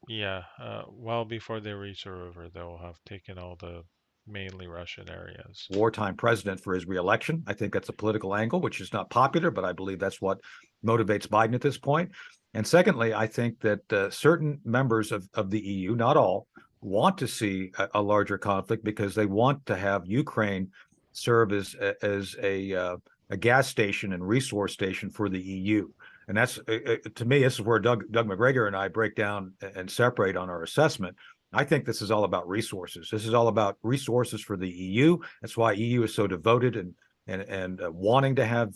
Yeah, well before they reach the river, they'll have taken all the mainly Russian areas. Wartime president for his reelection. I think that's a political angle, which is not popular, but I believe that's what motivates Biden at this point. And secondly, I think that certain members of the EU, not all, want to see a larger conflict because they want to have Ukraine serve as a gas station and resource station for the EU. And that's, to me, this is where Doug McGregor and I break down and separate on our assessment. I think this is all about resources. This is all about resources for the EU. That's why EU is so devoted and wanting to have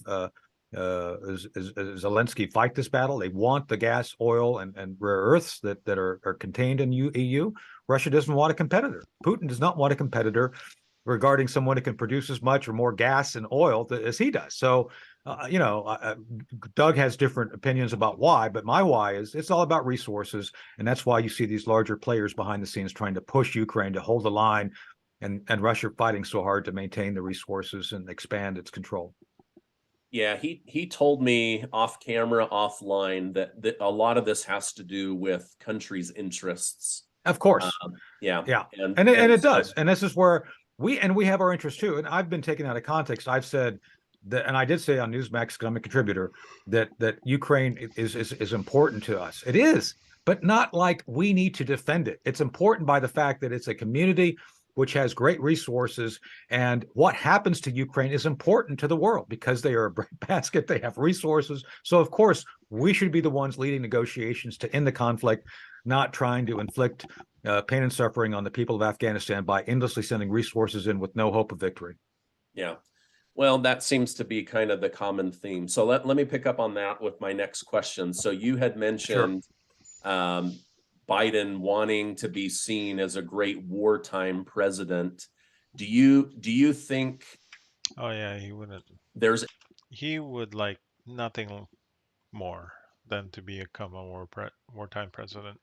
Zelensky fight this battle. They want the gas, oil, and rare earths that are contained in EU. Russia doesn't want a competitor. Putin does not want a competitor regarding someone who can produce as much or more gas and oil as he does. So, Doug has different opinions about why, but my why is it's all about resources. And that's why you see these larger players behind the scenes trying to push Ukraine to hold the line and Russia fighting so hard to maintain the resources and expand its control. Yeah, he told me off camera, offline, that a lot of this has to do with countries' interests. Of course. Yeah. And it does. And this is where we have our interests too. And I've been taken out of context. I've said that, and I did say on Newsmax, because I'm a contributor, that Ukraine is important to us. It is, but not like we need to defend it. It's important by the fact that it's a community which has great resources, and what happens to Ukraine is important to the world because they are a breadbasket. They have resources. So of course we should be the ones leading negotiations to end the conflict, not trying to inflict pain and suffering on the people of Afghanistan by endlessly sending resources in with no hope of victory. Yeah. Well, that seems to be kind of the common theme. So let me pick up on that with my next question. So you had mentioned Biden wanting to be seen as a great wartime president. Do you think? Oh yeah, he wouldn't. He would like nothing more than to become a wartime president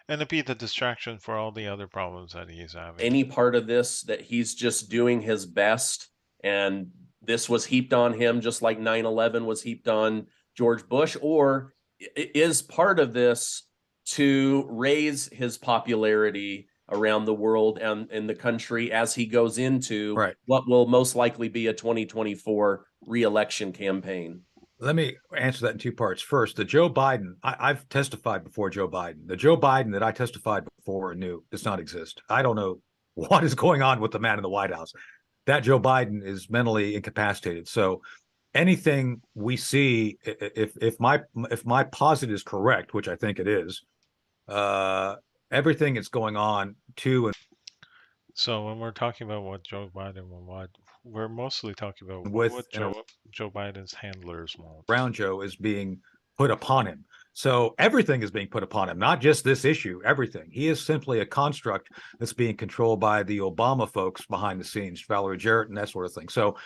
and to be the distraction for all the other problems that he is having. Any part of this that he's just doing his best, and this was heaped on him just like 9/11 was heaped on George Bush, or is part of this to raise his popularity around the world and in the country as he goes into what will most likely be a 2024 re-election campaign? Let me answer that in two parts. First, the Joe Biden, I've testified before Joe Biden. The Joe Biden that I testified before and knew does not exist. I don't know what is going on with the man in the White House. That Joe Biden is mentally incapacitated. So anything we see, if my posit is correct, which I think it is, everything that's going on to and So when we're talking about what Joe Biden will want, we're mostly talking about with what Joe Biden's handlers want. around Joe is being put upon him. So everything is being put upon him, not just this issue, everything. He is simply a construct that's being controlled by the Obama folks behind the scenes, Valerie Jarrett and that sort of thing. So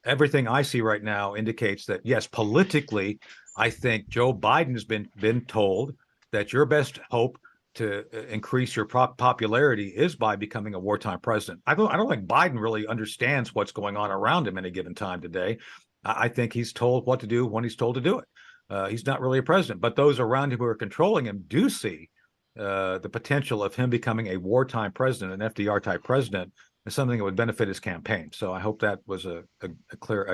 everything I see right now indicates that, yes, politically, I think Joe Biden has been told that your best hope to increase your popularity is by becoming a wartime president. I don't think Biden really understands what's going on around him at any given time today. I think he's told what to do when he's told to do it. He's not really a president, but those around him who are controlling him do see the potential of him becoming a wartime president, an FDR type president, is something that would benefit his campaign. So I hope that was a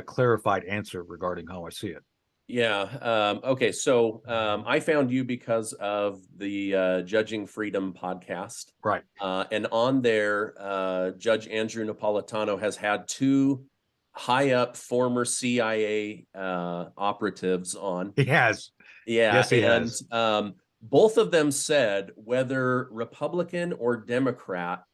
clarified answer regarding how I see it. Yeah. Okay. So I found you because of the Judging Freedom podcast. Right. And on there, Judge Andrew Napolitano has had two high up former CIA operatives on. He has. Yeah. Yes, he has. Both of them said whether Republican or Democrat,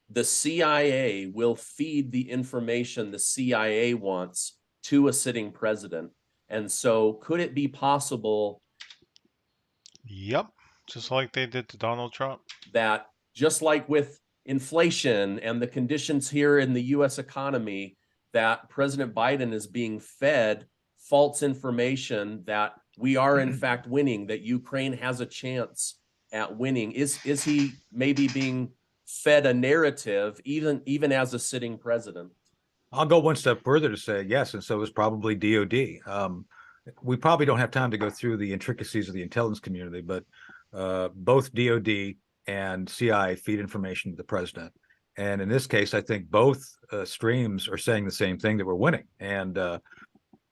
the CIA will feed the information the CIA wants to a sitting president. And so could it be possible? Yep. Just like they did to Donald Trump. That just like with inflation and the conditions here in the US economy, that President Biden is being fed false information that we are in fact winning, that Ukraine has a chance at winning. Is he maybe being fed a narrative even as a sitting president? I'll go one step further to say yes, and so is probably DOD. We probably don't have time to go through the intricacies of the intelligence community, but both DOD and CIA feed information to the president. And in this case, I think both streams are saying the same thing, that we're winning. And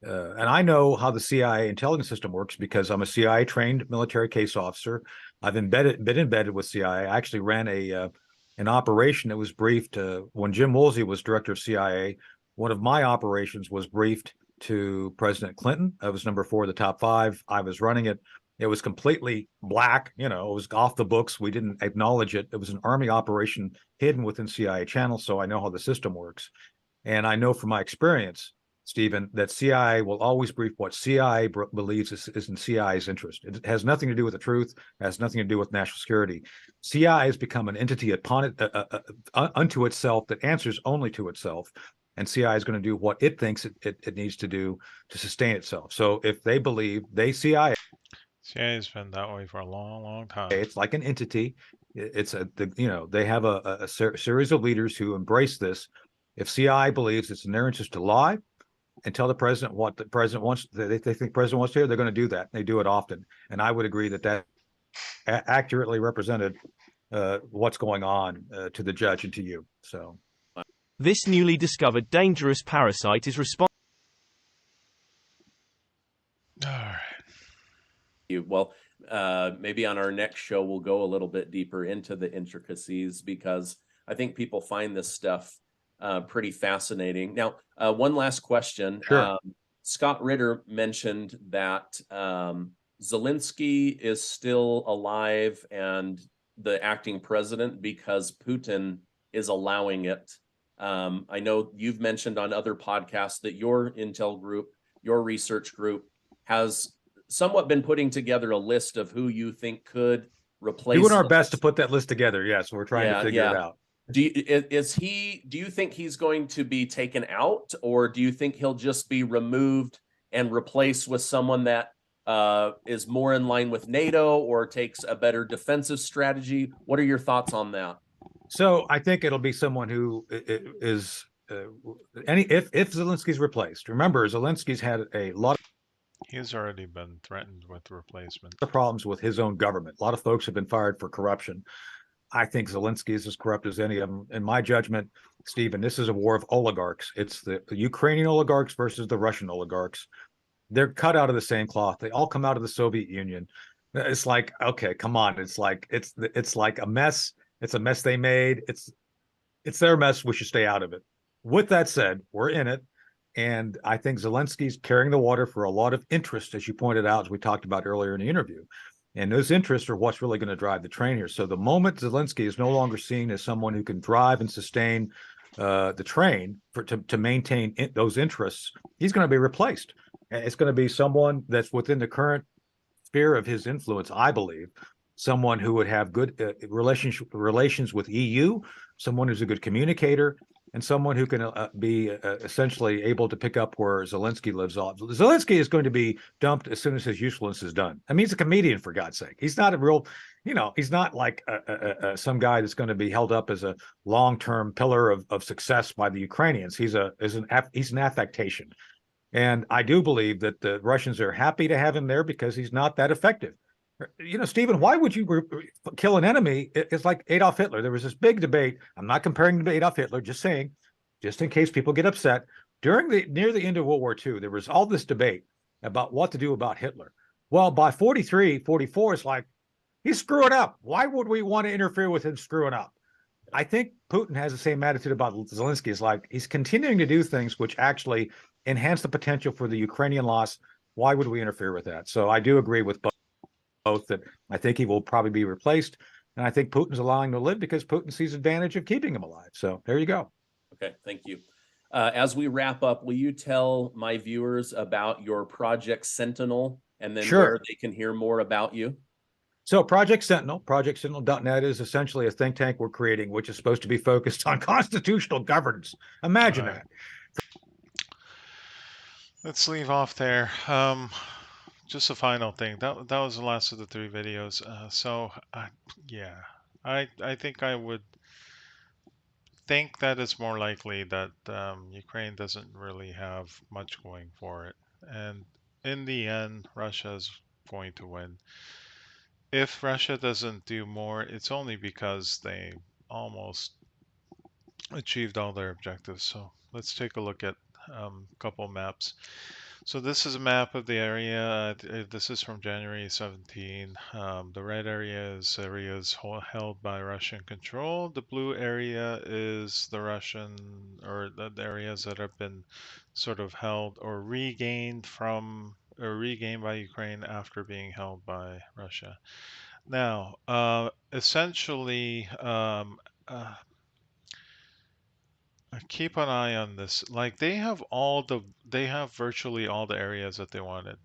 I know how the CIA intelligence system works because I'm a CIA trained military case officer. I've been embedded with CIA. I actually ran an operation that was briefed when Jim Woolsey was director of CIA. One of my operations was briefed to President Clinton. I was number 4 of the top 5. I was running it. It was completely black. It was off the books. We didn't acknowledge it. It was an Army operation hidden within CIA channels. So I know how the system works. And I know from my experience, Stephen, that CIA will always brief what CIA believes is in CIA's interest. It has nothing to do with the truth. It has nothing to do with national security. CIA has become an entity unto itself that answers only to itself. And CIA is going to do what it thinks it needs to do to sustain itself. So if they believe CIA has been that way for a long, long time. It's like an entity. It's they have a series of leaders who embrace this. If CIA believes it's in their interest to lie and tell the president what the president wants, they think the president wants to hear, they're going to do that. They do it often. And I would agree that accurately represented what's going on to the judge and to you. So this newly discovered dangerous parasite is responsible. All right. Well, maybe on our next show, we'll go a little bit deeper into the intricacies because I think people find this stuff pretty fascinating. Now, one last question. Sure. Scott Ritter mentioned that Zelensky is still alive and the acting president because Putin is allowing it. I know you've mentioned on other podcasts that your intel group, your research group, has somewhat been putting together a list of who you think could replace. Doing our best to put that list together. Yes, we're trying to figure it out. Do you think he's going to be taken out, or do you think he'll just be removed and replace with someone that is more in line with NATO or takes a better defensive strategy? What are your thoughts on that? So I think it'll be someone who is if Zelensky's replaced. Remember, Zelensky's had a lot He's already been threatened with replacement. of problems with his own government. A lot of folks have been fired for corruption. I think Zelensky is as corrupt as any of them. In my judgment, Stephen, this is a war of oligarchs. It's the Ukrainian oligarchs versus the Russian oligarchs. They're cut out of the same cloth. They all come out of the Soviet Union. It's like, okay, come on. It's like a mess. It's a mess they made. It's their mess. We should stay out of it. With that said, we're in it. And I think Zelensky's carrying the water for a lot of interest, as you pointed out, as we talked about earlier in the interview. And those interests are what's really going to drive the train here. So the moment Zelensky is no longer seen as someone who can drive and sustain the train to maintain those interests, he's going to be replaced. It's going to be someone that's within the current sphere of his influence, I believe. Someone who would have good relations with EU, someone who's a good communicator, and someone who can be essentially able to pick up where Zelensky lives off. Zelensky is going to be dumped as soon as his usefulness is done. I mean, he's a comedian, for God's sake. He's not a real, he's not like some guy that's going to be held up as a long-term pillar of success by the Ukrainians. He's an affectation. And I do believe that the Russians are happy to have him there because he's not that effective. Stephen, why would you kill an enemy? It's like Adolf Hitler. There was this big debate. I'm not comparing him to Adolf Hitler, just saying, just in case people get upset. Near the end of World War II, there was all this debate about what to do about Hitler. Well, by 43, 44, it's like, he's screwing up. Why would we want to interfere with him screwing up? I think Putin has the same attitude about Zelensky. It's like he's continuing to do things which actually enhance the potential for the Ukrainian loss. Why would we interfere with that? So I do agree with both that I think he will probably be replaced. And I think Putin's allowing him to live because Putin sees advantage of keeping him alive. So there you go. Okay, thank you. As we wrap up, will you tell my viewers about your Project Sentinel and then Sure. where they can hear more about you? So Project Sentinel, projectsentinel.net is essentially a think tank we're creating, which is supposed to be focused on constitutional governance. Imagine that. Let's leave off there. Just a final thing. That was the last of the 3 videos. Yeah, I think I would think that it's more likely that Ukraine doesn't really have much going for it, and in the end, Russia is going to win. If Russia doesn't do more, it's only because they almost achieved all their objectives. So let's take a look at a couple maps. So this is a map of the area. This is from January 17. The red area is areas held by Russian control. The blue area is the Russian, or the areas that have been sort of held or regained by Ukraine after being held by Russia. Now, essentially, keep an eye on this. Like they have virtually all the areas that they wanted,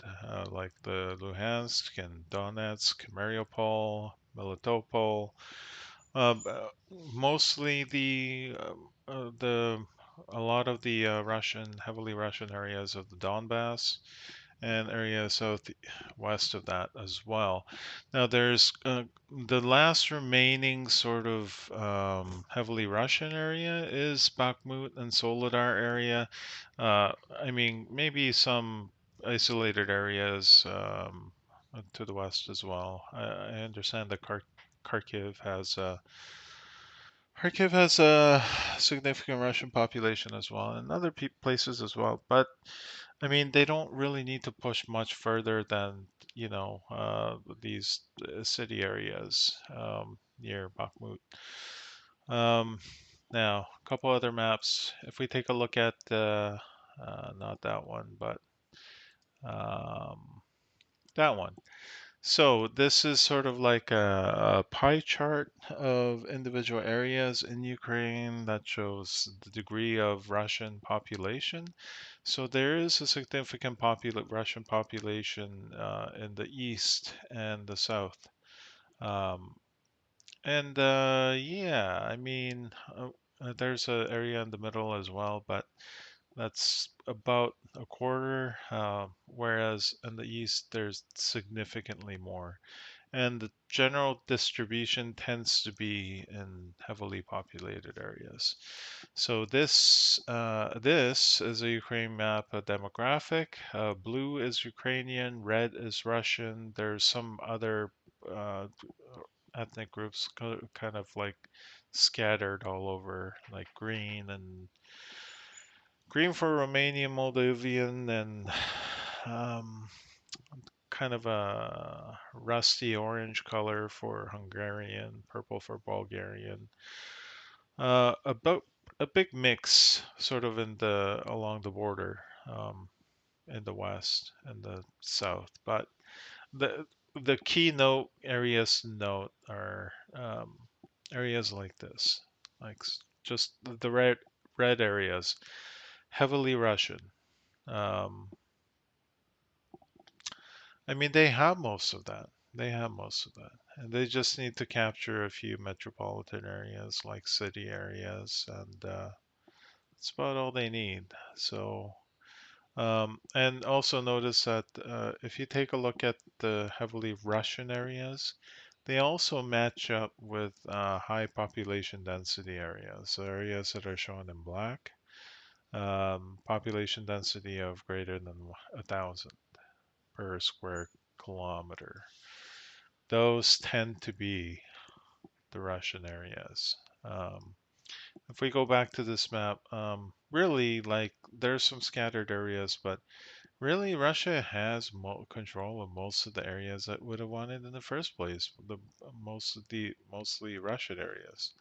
like the Luhansk and Donetsk, Mariupol, Melitopol. Mostly a lot of the heavily Russian areas of the Donbass and area southwest of that as well. Now there's the last remaining sort of heavily Russian area is Bakhmut and Soledar area. I mean, maybe some isolated areas to the west as well. I understand that Kharkiv has a significant Russian population as well, and other places as well. But I mean, they don't really need to push much further than, these city areas near Bakhmut. Um, Now, a couple other maps. If we take a look at, not that one, but that one. So this is sort of like a pie chart of individual areas in Ukraine that shows the degree of Russian population. So there is a significant Russian population in the east and the south. Um, yeah, I mean, there's an area in the middle as well, but that's about a quarter, whereas in the east there's significantly more. And the general distribution tends to be in heavily populated areas. So this is a Ukraine map, a demographic. Blue is Ukrainian, red is Russian. There's some other uh, ethnic groups kind of like scattered all over, like green for Romanian, Moldavian, and um, kind of a rusty orange color for Hungarian, purple for Bulgarian. About a big mix, sort of in the along the border, in the west and the south. But the the keynote areas to note are areas like this, like just the red areas, heavily Russian. Um, I mean, they have most of that. They have most of that. And they just need to capture a few metropolitan areas, like city areas, and that's about all they need. So, and also notice that if you take a look at the heavily Russian areas, they also match up with high population density areas, so areas that are shown in black, population density of greater than 1,000 per square kilometer. Those tend to be the Russian areas. Um, if we go back to this map, really, like, there's some scattered areas, but really, Russia has control of most of the areas that would have wanted in the first place. The most of the mostly Russian areas.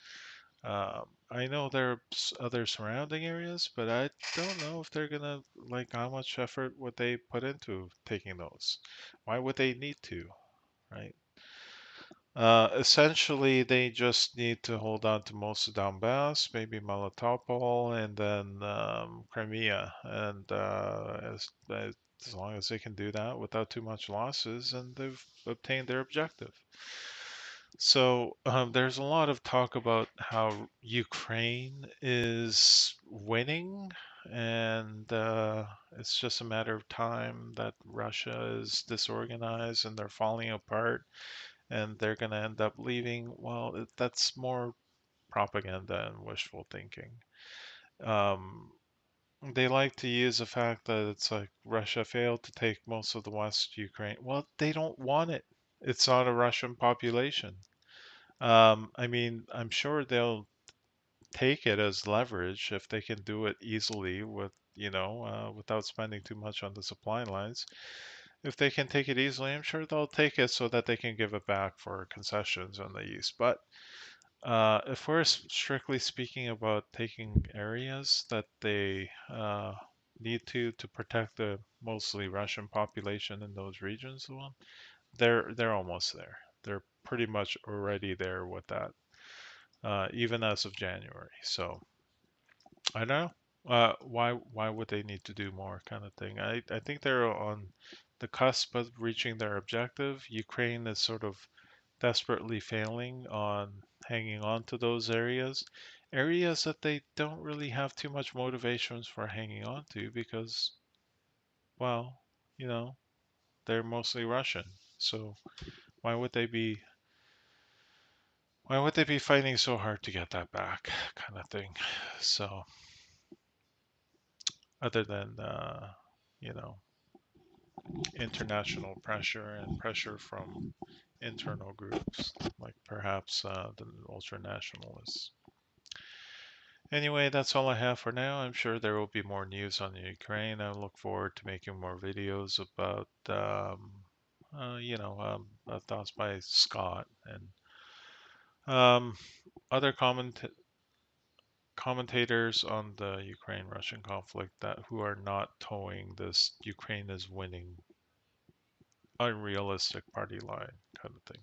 I know there are other surrounding areas, but I don't know if they're gonna like how much effort would they put into taking those. Why would they need to, right? Essentially, they just need to hold on to most of Donbass, maybe Melitopol, and then Crimea. And as long as they can do that without too much losses, and they've obtained their objective. So there's a lot of talk about how Ukraine is winning, and it's just a matter of time that Russia is disorganized and they're falling apart and they're going to end up leaving. Well, that's more propaganda and wishful thinking. Um, they like to use the fact that it's like Russia failed to take most of the West Ukraine. Well, they don't want it. It's not a Russian population. I mean, I'm sure they'll take it as leverage if they can do it easily with, without spending too much on the supply lines. If they can take it easily, I'm sure they'll take it so that they can give it back for concessions on the east. But if we're strictly speaking about taking areas that they need to protect the mostly Russian population in those regions, well, they're almost there. They're pretty much already there with that, even as of January. So I don't know. Why would they need to do more kind of thing? I think they're on the cusp of reaching their objective. Ukraine is sort of desperately failing on hanging on to those areas that they don't really have too much motivations for hanging on to because, well, you know, they're mostly Russian. So why would they be why would they be fighting so hard to get that back kind of thing? So other than you know, international pressure and pressure from internal groups, like perhaps the ultranationalists. Anyway, that's all I have for now. I'm sure there will be more news on the Ukraine. I look forward to making more videos about, thoughts by Scott and other commentators on the Ukraine-Russian conflict that who are not towing this Ukraine is winning unrealistic party line kind of thing.